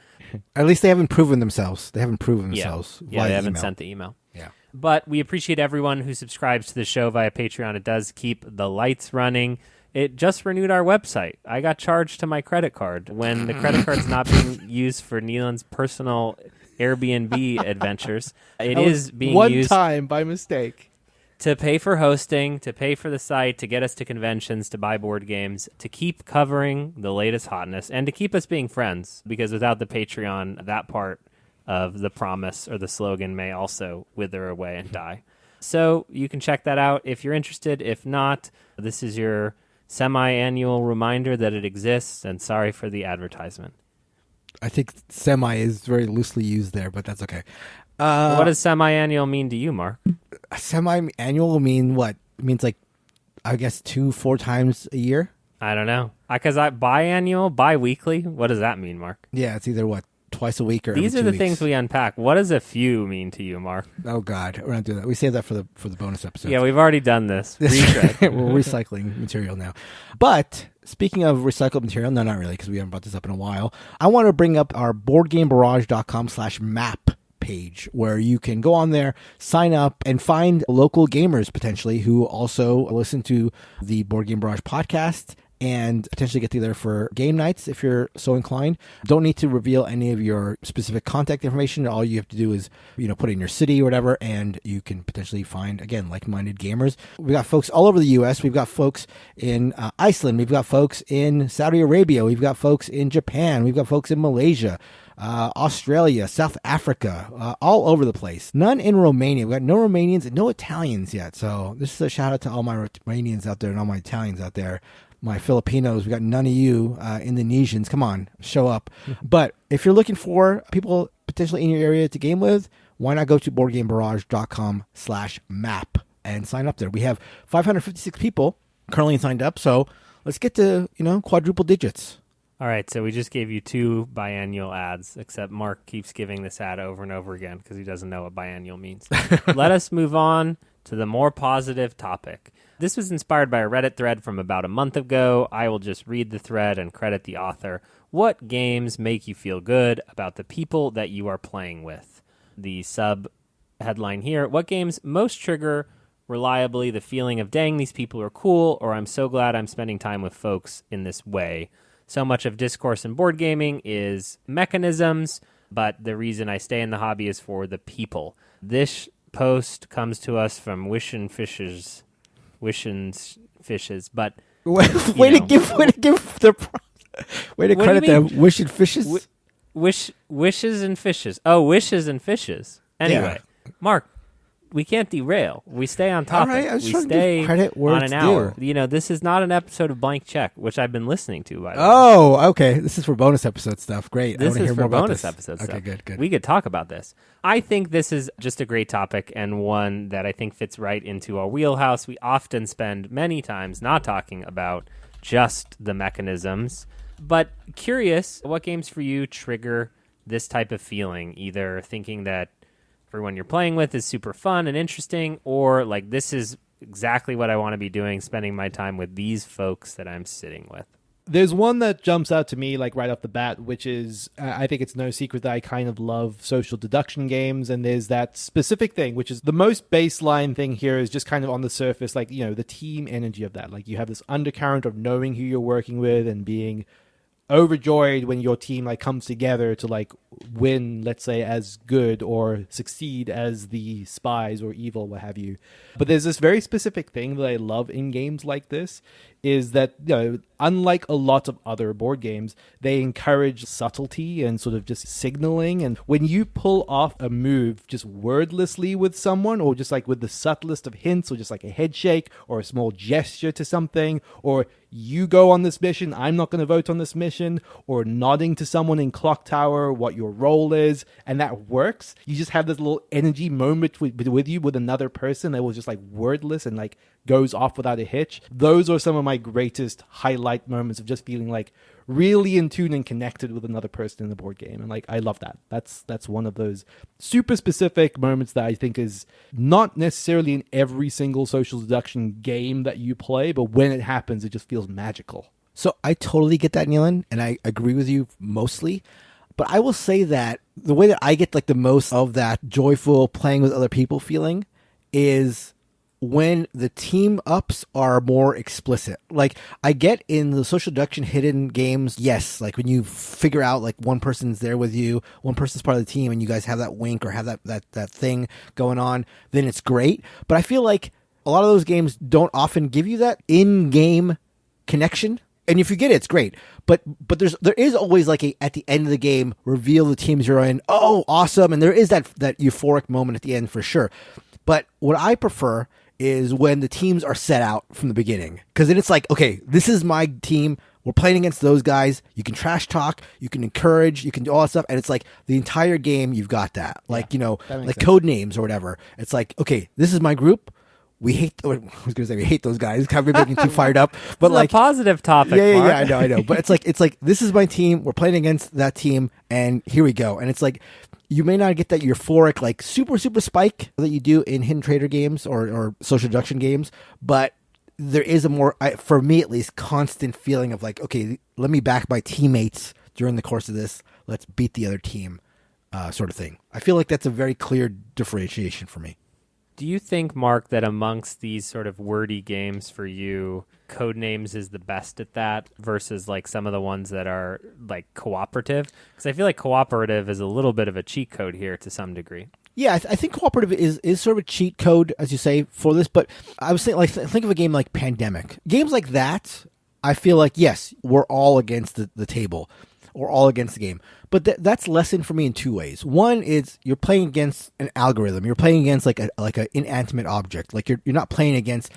At least they haven't proven themselves. They haven't proven themselves. Yeah, they haven't email. sent the email. Yeah. But we appreciate everyone who subscribes to the show via Patreon. It does keep the lights running. It just renewed our website. I got charged to my credit card when the credit card's not being used for Neelan's personal Airbnb adventures. It is being used one time by mistake to pay for hosting, to pay for the site, to get us to conventions, to buy board games, to keep covering the latest hotness, and to keep us being friends. Because without the Patreon, that part of the promise or the slogan may also wither away and die. So you can check that out if you're interested. If not, this is your semi-annual reminder that it exists, and sorry for the advertisement. I think semi is very loosely used there, but that's okay. What does semi-annual mean to you, Mark? Semi-annual mean what? It means like, I guess 2-4 times a year? I don't know. Because biannual, bi-weekly, what does that mean, Mark? Yeah, it's either what? Twice a week or These every 2 are the weeks. things we unpack. What does a few mean to you, Mark? Oh God, we're not doing that. We save that for the bonus episode. Yeah, we've already done this. We're recycling material now. But speaking of recycled material, no, not really, because we haven't brought this up in a while. I want to bring up our boardgamebarrage.com/map page where you can go on there, sign up, and find local gamers potentially who also listen to the Board Game Barrage podcast and potentially get together for game nights if you're so inclined. Don't need to reveal any of your specific contact information. All you have to do is, put in your city or whatever, and you can potentially find, again, like-minded gamers. We've got folks all over the U.S. We've got folks in Iceland. We've got folks in Saudi Arabia. We've got folks in Japan. We've got folks in Malaysia, Australia, South Africa, all over the place. None in Romania. We've got no Romanians and no Italians yet. So this is a shout out to all my Romanians out there and all my Italians out there. My Filipinos, we got none of you Indonesians. Come on, show up. But if you're looking for people potentially in your area to game with, why not go to boardgamebarrage.com/map and sign up there. We have 556 people currently signed up, so let's get to, quadruple digits. All right, so we just gave you 2 biannual ads, except Mark keeps giving this ad over and over again because he doesn't know what biannual means. Let us move on to the more positive topic. This was inspired by a Reddit thread from about a month ago. I will just read the thread and credit the author. What games make you feel good about the people that you are playing with? The sub headline here, what games most trigger reliably the feeling of, dang, these people are cool, or I'm so glad I'm spending time with folks in this way. So much of discourse in board gaming is mechanisms, but the reason I stay in the hobby is for the people. This post comes to us from Wishin' Fishes, but way to give the credit them. Wishin' Fishes, wishes and fishes. Oh, wishes and fishes. Anyway, yeah. Mark, we can't derail. We stay on topic. All right, I was we trying stay to give credit where on it's an hour. due. This is not an episode of Blank Check, which I've been listening to. By the way. Oh, okay. This is for bonus episode stuff. Great. This I is hear for more bonus about episode this. stuff. Okay, good. We could talk about this. I think this is just a great topic and one that I think fits right into our wheelhouse. We often spend many times not talking about just the mechanisms, but curious, what games for you trigger this type of feeling? Either thinking that everyone you're playing with is super fun and interesting, or like, this is exactly what I want to be doing, spending my time with these folks that I'm sitting with. There's one that jumps out to me like right off the bat, which is, I think it's no secret that I kind of love social deduction games. And there's that specific thing, which is the most baseline thing here is just kind of on the surface, like, the team energy of that. Like, you have this undercurrent of knowing who you're working with and being overjoyed when your team like comes together to like win, let's say, as good or succeed as the spies or evil, what have you. But there's this very specific thing that I love in games like this, is that, unlike a lot of other board games, they encourage subtlety and sort of just signaling. And when you pull off a move just wordlessly with someone, or just like with the subtlest of hints, or just like a head shake or a small gesture to something, or you go on this mission, I'm not going to vote on this mission, or nodding to someone in Clocktower what your role is, and that works. You just have this little energy moment with you with another person that was just like wordless and like goes off without a hitch. Those are some of my greatest highlight moments of just feeling like really in tune and connected with another person in the board game. And like, I love that. That's one of those super specific moments that I think is not necessarily in every single social deduction game that you play, but when it happens, it just feels magical. So I totally get that, Nealon, and I agree with you mostly. But I will say that the way that I get like the most of that joyful playing with other people feeling is when the team ups are more explicit. Like, I get in the social deduction hidden games, yes, like when you figure out like one person's there with you, one person's part of the team, and you guys have that wink or have that thing going on, then it's great. But I feel like a lot of those games don't often give you that in-game connection. And if you get it, it's great. But there is always like at the end of the game, reveal the teams you're in. Oh, awesome. And there is that euphoric moment at the end for sure. But what I prefer is when the teams are set out from the beginning. Because then it's like, okay, this is my team. We're playing against those guys. You can trash talk. You can encourage. You can do all that stuff. And it's like the entire game, you've got that. Like, like sense. Codenames or whatever. It's like, okay, this is my group. We hate, I was going to say we hate those guys. Kind of making too fired up. But it's like a positive topic. Yeah, I know. But it's like, this is my team. We're playing against that team. And here we go. And it's like, you may not get that euphoric, like super spike that you do in hidden trader games or social deduction games, but there is a more, for me at least, constant feeling of like, okay, let me back my teammates during the course of this. Let's beat the other team, sort of thing. I feel like that's a very clear differentiation for me. Do you think, Mark, that amongst these sort of wordy games for you, Codenames is the best at that versus like some of the ones that are like cooperative? Because I feel like cooperative is a little bit of a cheat code here to some degree. Yeah, I think cooperative is sort of a cheat code, as you say, for this. But I was thinking, like, think of a game like Pandemic. Games like that, I feel like, yes, we're all against the table. Or all against the game. But that's lessened for me in two ways. One is you're playing against an algorithm. You're playing against like an inanimate object. Like you're not playing against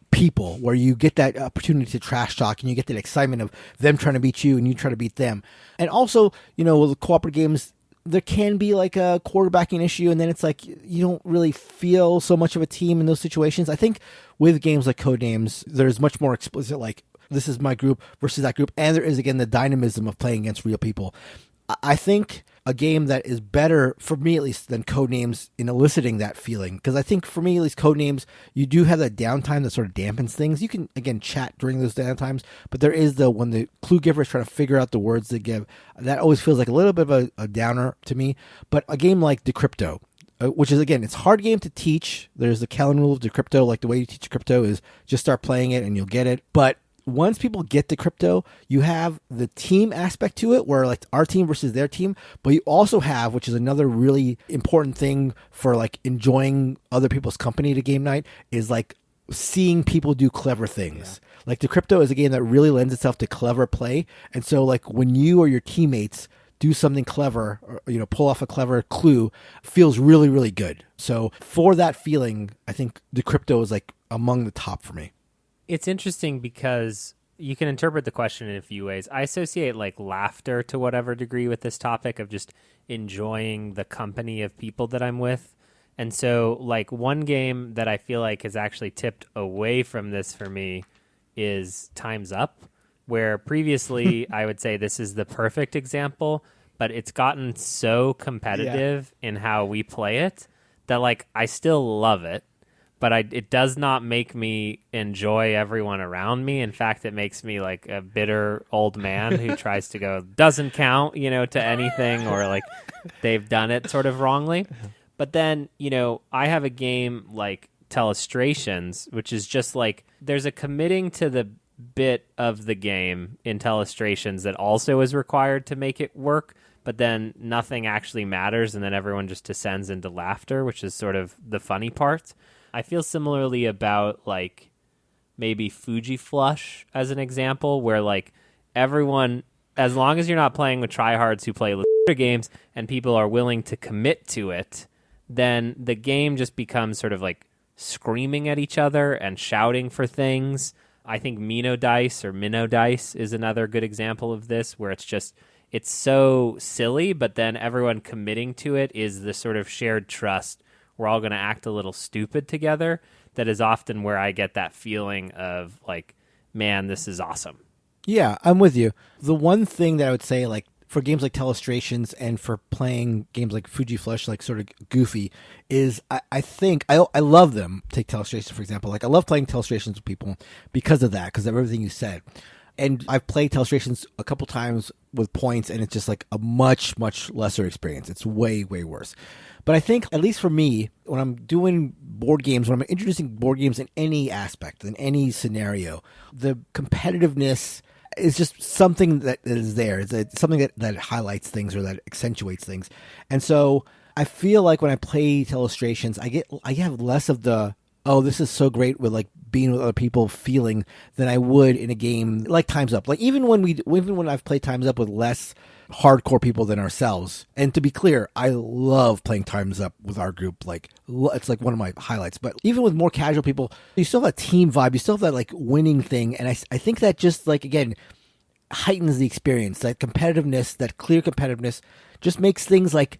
people where you get that opportunity to trash talk and you get that excitement of them trying to beat you and you try to beat them. And also, with cooperative games, there can be like a quarterbacking issue, and then it's like you don't really feel so much of a team in those situations. I think with games like Codenames, there's much more explicit, like, this is my group versus that group. And there is, again, the dynamism of playing against real people. I think a game that is better, for me at least, than Codenames in eliciting that feeling. Because I think, for me at least, Codenames, you do have that downtime that sort of dampens things. You can, again, chat during those downtimes. But there is when the clue giver is trying to figure out the words they give, that always feels like a little bit of a downer to me. But a game like Decrypto, which is, again, it's a hard game to teach. There's the Kellen rule of Decrypto. Like, the way you teach Decrypto is just start playing it and you'll get it. But once people get Decrypto, you have the team aspect to it, where like our team versus their team, but you also have, which is another really important thing for like enjoying other people's company to game night, is like seeing people do clever things. Yeah. Like Decrypto is a game that really lends itself to clever play. And so like when you or your teammates do something clever, or, pull off a clever clue, feels really, really good. So for that feeling, I think Decrypto is like among the top for me. It's interesting because you can interpret the question in a few ways. I associate like laughter to whatever degree with this topic of just enjoying the company of people that I'm with. And so like one game that I feel like has actually tipped away from this for me is Time's Up, where previously I would say this is the perfect example, but it's gotten so competitive in how we play it that like I still love it. But it does not make me enjoy everyone around me. In fact, it makes me like a bitter old man who tries to go, doesn't count, to anything, or like they've done it sort of wrongly. But then, I have a game like Telestrations, which is just like, there's a committing to the bit of the game in Telestrations that also is required to make it work, but then nothing actually matters, and then everyone just descends into laughter, which is sort of the funny part. I feel similarly about like maybe Fuji Flush as an example, where like everyone, as long as you're not playing with tryhards who play Luthier games and people are willing to commit to it, then the game just becomes sort of like screaming at each other and shouting for things. I think Mino dice or Minnow dice is another good example of this, where it's so silly, but then everyone committing to it is the sort of shared trust. We're all going to act a little stupid together. That is often where I get that feeling of like, man, this is awesome. Yeah, I'm with you. The one thing that I would say, like, for games like Telestrations and for playing games like Fuji Flush, like sort of goofy, is I think I love them. Take Telestrations, for example. Like, I love playing Telestrations with people because of that, because of everything you said. And I've played Telestrations a couple times with points, and it's just like a much, much lesser experience. It's way, way worse. But I think, at least for me, when I'm doing board games, when I'm introducing board games in any aspect, in any scenario, the competitiveness is just something that is there. It's something that highlights things or that accentuates things. And so I feel like when I play Telestrations, I have less of the, oh, this is so great with like being with other people feeling than I would in a game like Time's Up. Like even when I've played Time's Up with less hardcore people than ourselves. And to be clear, I love playing Time's Up with our group. Like, it's like one of my highlights. But even with more casual people, you still have a team vibe. You still have that like winning thing. And I think that just like, again, heightens the experience. That competitiveness, that clear competitiveness just makes things like,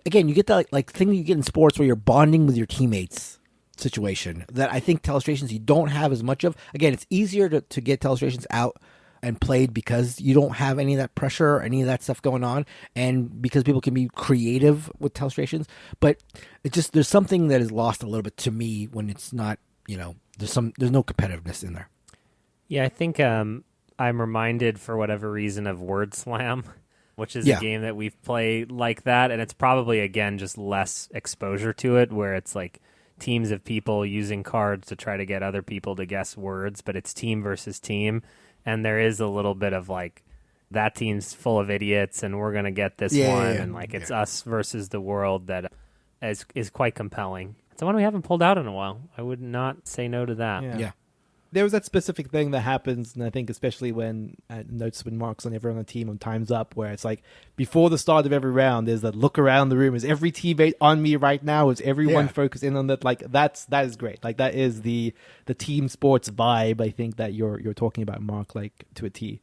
again, you get that like thing you get in sports where you're bonding with your teammates situation that I think Telestrations you don't have as much of. Again, it's easier to get Telestrations out and played because you don't have any of that pressure or any of that stuff going on, and because people can be creative with Telestrations. But it just, there's something that is lost a little bit to me when it's not, there's no competitiveness in there. Yeah, I think I'm reminded for whatever reason of Word Slam, which is a game that we've played like that, and it's probably, again, just less exposure to it, where it's like teams of people using cards to try to get other people to guess words, but it's team versus team. And there is a little bit of like, that team's full of idiots and we're going to get this one. And like, it's us versus the world that is quite compelling. It's one we haven't pulled out in a while. I would not say no to that. Yeah. There was that specific thing that happens, and I think especially when notes when Mark's on everyone on the team on Time's Up, where it's like before the start of every round, there's that look around the room. Is every teammate on me right now? Is everyone focused in on that? Like that is great. Like that is the team sports vibe. I think that you're talking about, Mark, like to a T.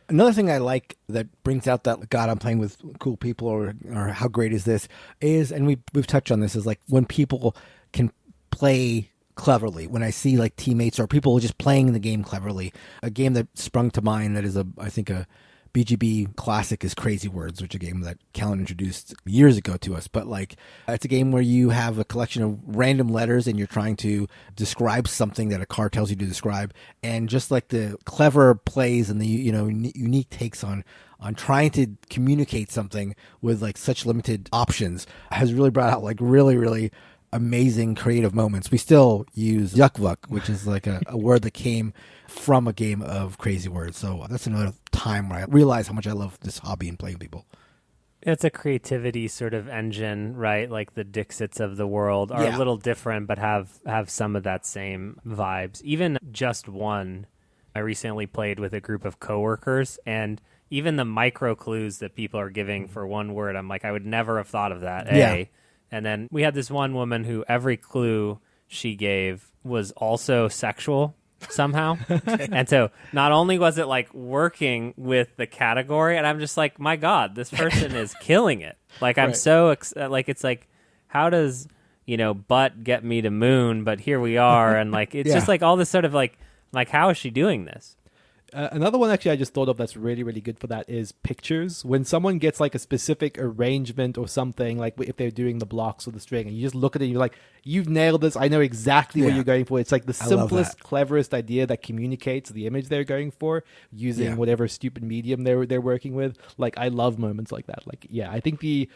Another thing I like that brings out that, God, I'm playing with cool people, or how great is this, is, and we've touched on this, is like when people can play cleverly. When I see like teammates or people just playing the game cleverly. A game that sprung to mind that is I think a BGB classic is Crazy Wordz, which is a game that Callan introduced years ago to us. But like, it's a game where you have a collection of random letters and you're trying to describe something that a card tells you to describe. And just like the clever plays and the unique takes on trying to communicate something with like such limited options has really brought out like really, really amazing creative moments. We still use yuckvuck, which is like a word that came from a game of Crazy Wordz. So that's another time where I realize how much I love this hobby and playing people. It's a creativity sort of engine, right? Like the Dixits of the world are a little different, but have some of that same vibes. Even Just One, I recently played with a group of coworkers, and even the micro clues that people are giving for one word, I'm like, I would never have thought of that. And then we had this one woman who every clue she gave was also sexual somehow. And so not only was it like working with the category, and I'm just like, my God, this person is killing it. Like, I'm so, like, it's like, how does, butt get me to moon? But here we are. And like, it's just like all this sort of like, how is she doing this? Another one actually I just thought of that's really, really good for that is pictures. When someone gets like a specific arrangement or something, like if they're doing the blocks or the string, and you just look at it and you're like, you've nailed this. I know exactly what you're going for. It's like the simplest, cleverest idea that communicates the image they're going for using whatever stupid medium they're working with. Like, I love moments like that. Like, I think the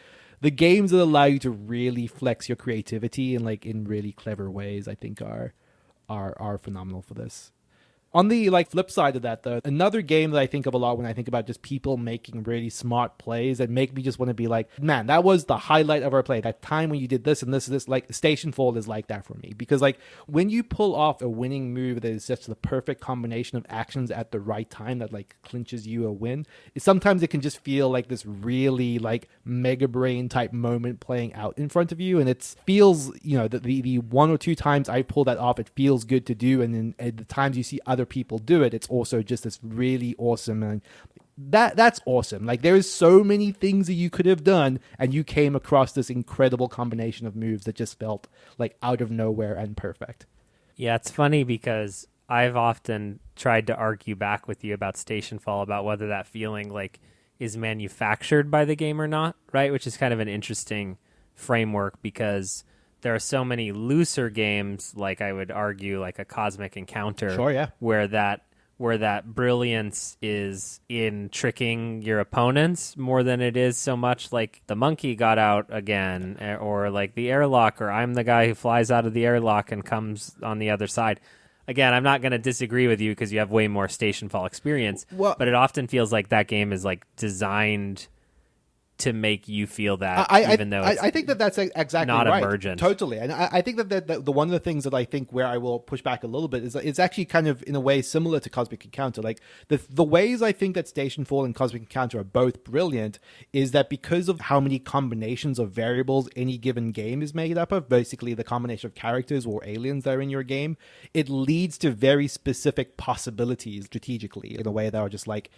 games that allow you to really flex your creativity in like in really clever ways, I think are phenomenal for this. On the like flip side of that, though, another game that I think of a lot when I think about just people making really smart plays that make me just want to be like, man, that was the highlight of our play. That time when you did this and this and this, like Stationfall is like that for me. Because like when you pull off a winning move that is just the perfect combination of actions at the right time that like clinches you a win, sometimes it can just feel like this really like mega brain type moment playing out in front of you. And it feels, the one or two times I pull that off, it feels good to do. And then at the times you see other other people do it, it's also just this really awesome, and that's awesome. Like, there is so many things that you could have done, and you came across this incredible combination of moves that just felt like out of nowhere and perfect. Yeah, it's funny because I've often tried to argue back with you about Stationfall, about whether that feeling like is manufactured by the game or not, right? Which is kind of an interesting framework, because there are so many looser games, like I would argue like a Cosmic Encounter, Sure, yeah. where that brilliance is in tricking your opponents more than it is so much like the monkey got out again, or like the airlock, or I'm the guy who flies out of the airlock and comes on the other side. Again, I'm not going to disagree with you because you have way more Stationfall experience, but it often feels like that game is like designed to make you feel that, even though it's I think that's exactly not right. emergent. Totally. And I think that the one of the things that I think where I will push back a little bit is that it's actually kind of in a way similar to Cosmic Encounter. Like the ways I think that Stationfall and Cosmic Encounter are both brilliant is that because of how many combinations of variables any given game is made up of, basically the combination of characters or aliens that are in your game, it leads to very specific possibilities strategically in a way that are just like,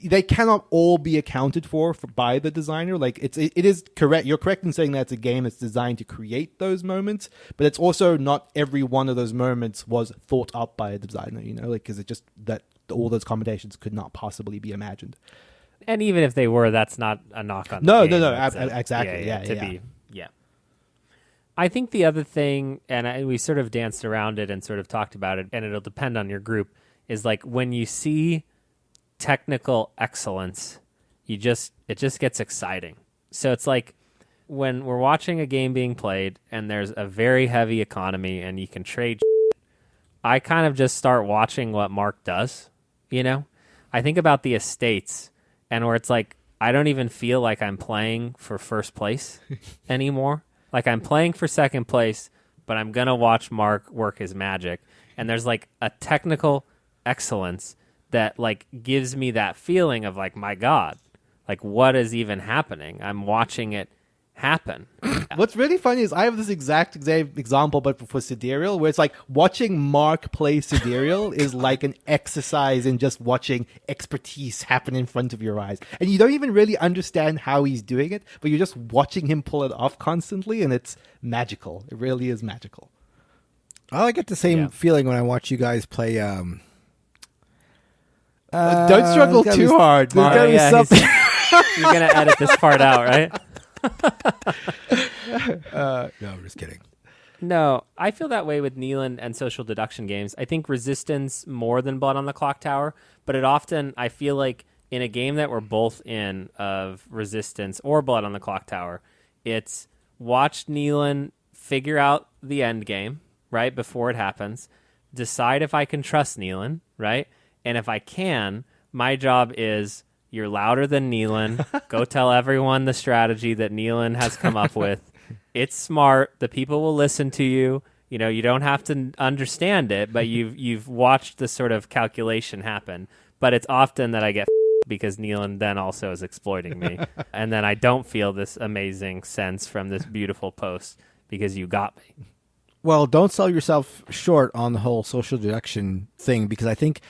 they cannot all be accounted for by the designer. Like it is correct. You're correct in saying that it's a game that's designed to create those moments, but it's also not every one of those moments was thought up by a designer, you know, like, because it just that all those combinations could not possibly be imagined. And even if they were, that's not a knock on no, the game. Exactly. Yeah. I think the other thing, and we sort of danced around it and sort of talked about it, and it'll depend on your group, is like when you see technical excellence, it just gets exciting. So it's like when we're watching a game being played and there's a very heavy economy and you can trade shit, I kind of just start watching what Mark does, you know? I think about the estates, and where it's like I don't even feel like I'm playing for first place anymore. Like I'm playing for second place, but I'm going to watch Mark work his magic. And there's like a technical excellence that like gives me that feeling of like, my God, like what is even happening? I'm watching it happen. What's really funny is I have this exact example, but for Sidereal, where it's like watching Mark play Sidereal is like an exercise in just watching expertise happen in front of your eyes. And you don't even really understand how he's doing it, but you're just watching him pull it off constantly, and it's magical. It really is magical. I get the same feeling when I watch you guys play... don't struggle too hard, Mark. You're going to edit this part out, right? No, I'm just kidding. No, I feel that way with Neelan and social deduction games. I think Resistance more than Blood on the Clocktower, but I feel like in a game that we're both in of Resistance or Blood on the Clocktower, it's watch Neelan figure out the end game, right, before it happens, decide if I can trust Neelan, right? And if I can, my job is, you're louder than Neelan. Go tell everyone the strategy that Neelan has come up with. It's smart. The people will listen to you. You know, you don't have to understand it, but you've watched the sort of calculation happen. But it's often that I get because Neelan then also is exploiting me. And then I don't feel this amazing sense from this beautiful post because you got me. Well, don't sell yourself short on the whole social deduction thing, because I think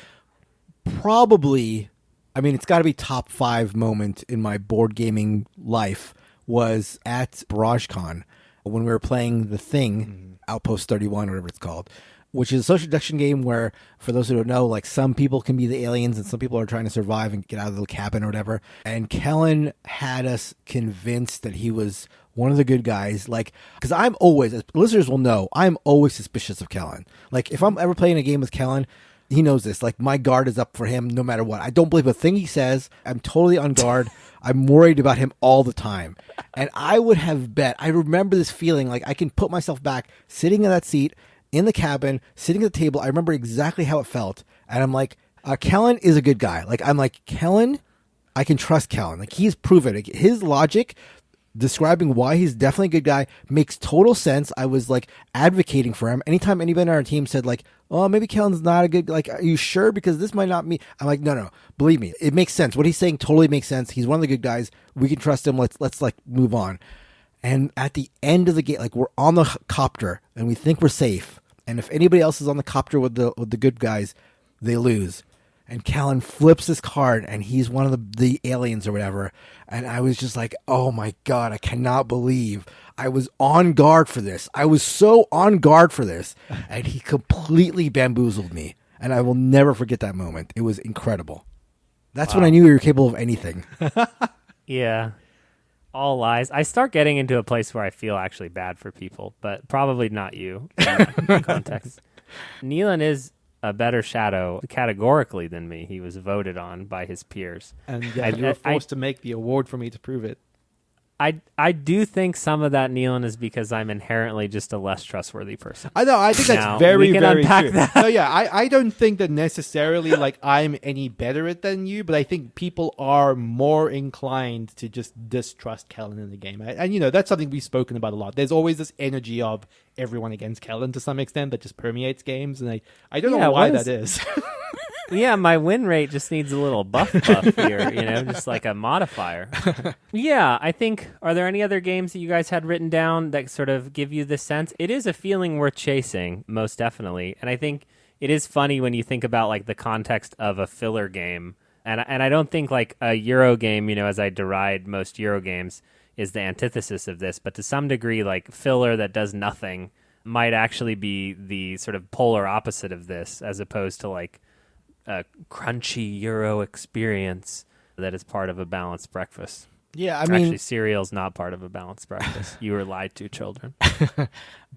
probably, I mean, it's got to be top 5 moment in my board gaming life was at BarageCon when we were playing The Thing, Outpost 31, whatever it's called, which is a social deduction game where, for those who don't know, like some people can be the aliens and some people are trying to survive and get out of the cabin or whatever. And Kellen had us convinced that he was one of the good guys. Like, because I'm always, as listeners will know, I'm always suspicious of Kellen. Like, if I'm ever playing a game with Kellen, he knows this. Like, my guard is up for him no matter what. I don't believe a thing he says. I'm totally on guard. I'm worried about him all the time. And I would have bet, I remember this feeling, like I can put myself back sitting in that seat in the cabin, sitting at the table. I remember exactly how it felt. And I'm like, Kellen is a good guy. Like, I'm like, Kellen, I can trust Kellen. Like, he's proven it. His logic describing why he's definitely a good guy makes total sense. I was like advocating for him. Anytime anybody on our team said like, oh, maybe Kellen's not a good, like, are you sure? Because this might not be, I'm like, no, believe me. It makes sense. What he's saying totally makes sense. He's one of the good guys. We can trust him. Let's like move on. And at the end of the game, like, we're on the copter and we think we're safe. And if anybody else is on the copter with the good guys, they lose. And Callan flips his card, and he's one of the aliens or whatever. And I was just like, oh my God, I cannot believe I was on guard for this. I was so on guard for this. And he completely bamboozled me. And I will never forget that moment. It was incredible. That's when I knew you were capable of anything. Yeah. All lies. I start getting into a place where I feel actually bad for people, but probably not you in that context. Neelan is a better shadow categorically than me. He was voted on by his peers. And you were forced to make the award for me to prove it. I do think some of that, Neelan, is because I'm inherently just a less trustworthy person. I know. I think that's Now, very, we can very unpack true. that. No, yeah, I don't think that necessarily like I'm any better at than you, but I think people are more inclined to just distrust Kellen in the game. And you know, that's something we've spoken about a lot. There's always this energy of everyone against Kellen to some extent that just permeates games, and I don't know why that is. Yeah, my win rate just needs a little buff here, just like a modifier. Yeah, I think, are there any other games that you guys had written down that sort of give you this sense? It is a feeling worth chasing, most definitely. And I think it is funny when you think about like the context of a filler game. And I don't think like a Euro game, as I deride most Euro games, is the antithesis of this. But to some degree, like filler that does nothing might actually be the sort of polar opposite of this, as opposed to like a crunchy Euro experience that is part of a balanced breakfast. Yeah, I mean... Actually, cereal's not part of a balanced breakfast. You were lied to, children.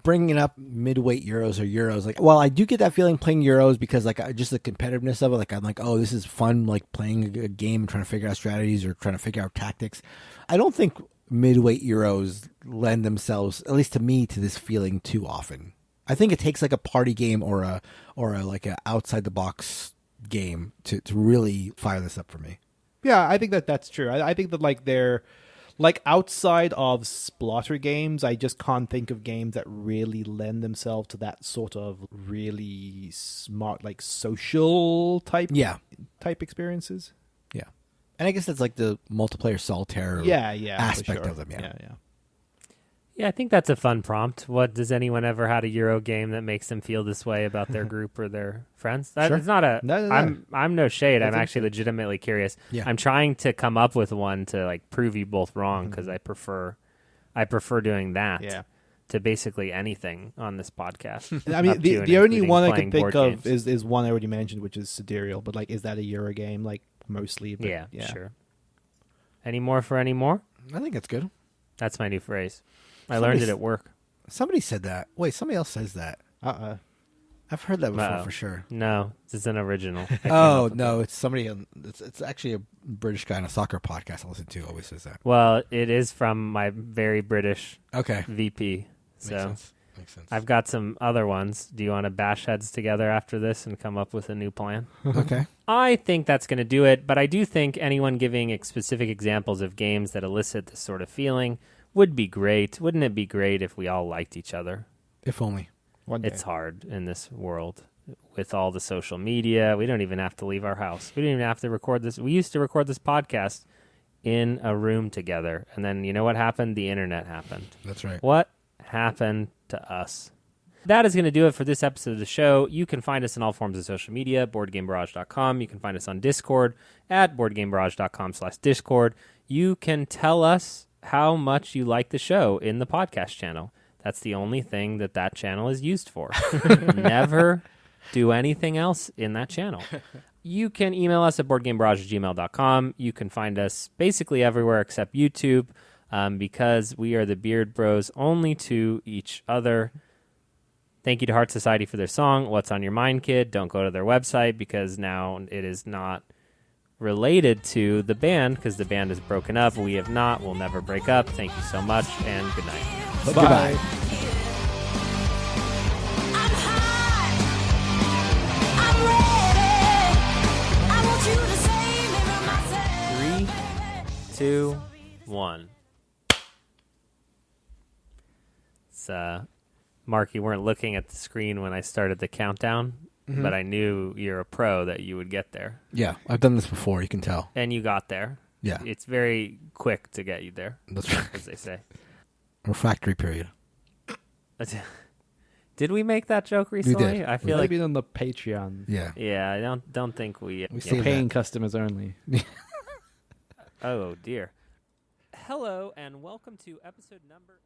Bringing up midweight Euros or Euros, like, well, I do get that feeling playing Euros because, like, just the competitiveness of it. Like, I'm like, oh, this is fun, like, playing a game and trying to figure out strategies or trying to figure out tactics. I don't think midweight Euros lend themselves, at least to me, to this feeling too often. I think it takes, like, a party game or a like, a outside-the-box game to really fire this up for me. Yeah, I think that's true. I think that like they're like outside of splotter games, I just can't think of games that really lend themselves to that sort of really smart, like social type experiences. Yeah, and I guess that's like the multiplayer solitaire aspect of them. Yeah. Yeah, I think that's a fun prompt. What does anyone ever had a Euro game that makes them feel this way about their group or their friends? Sure. It's not a. No. I'm no shade. I'm actually legitimately curious. Yeah. I'm trying to come up with one to like prove you both wrong because I prefer doing that. Yeah. To basically anything on this podcast. I mean, the only one I can think of is one I already mentioned, which is Sidereal. But like, is that a Euro game? Like mostly. But, yeah, sure. Any more for any more? I think that's good. That's my new phrase. I learned it at work. Somebody said that. Wait, somebody else says that. I've heard that before for sure. No, it's an original. Oh, no, it's somebody. It's actually a British guy on a soccer podcast I listen to always says that. Well, it is from my very British VP. So Makes sense. I've got some other ones. Do you want to bash heads together after this and come up with a new plan? Okay. I think that's going to do it, but I do think anyone giving specific examples of games that elicit this sort of feeling would be great. Wouldn't it be great if we all liked each other? If only. One day. It's hard in this world with all the social media. We don't even have to leave our house. We don't even have to record this. We used to record this podcast in a room together. And then you know what happened? The internet happened. That's right. What happened to us? That is going to do it for this episode of the show. You can find us in all forms of social media, BoardGameBarrage.com. You can find us on Discord at BoardGameBarrage.com/Discord. You can tell us how much you like the show in the podcast channel. That's the only thing that channel is used for. Never do anything else in that channel. You can email us at boardgamebarrage@gmail.com. You can find us basically everywhere except YouTube because we are the Beard Bros only to each other. Thank you to Heart Society for their song, What's on Your Mind, Kid? Don't go to their website because now it is not related to the band because the band is broken up. We have not. We'll never break up. Thank you so much and good night. Bye. Goodbye. Three, 2, 1. It's Mark, you weren't looking at the screen when I started the countdown, but I knew you're a pro that you would get there. Yeah, I've done this before, you can tell. And you got there. Yeah. It's very quick to get you there, That's right. as they say. Refractory period. Did Did we make that joke recently? did. I feel Maybe like on the Patreon. yeah. I don't think we. saved Paying that. customers only. Oh dear. Hello and welcome to episode number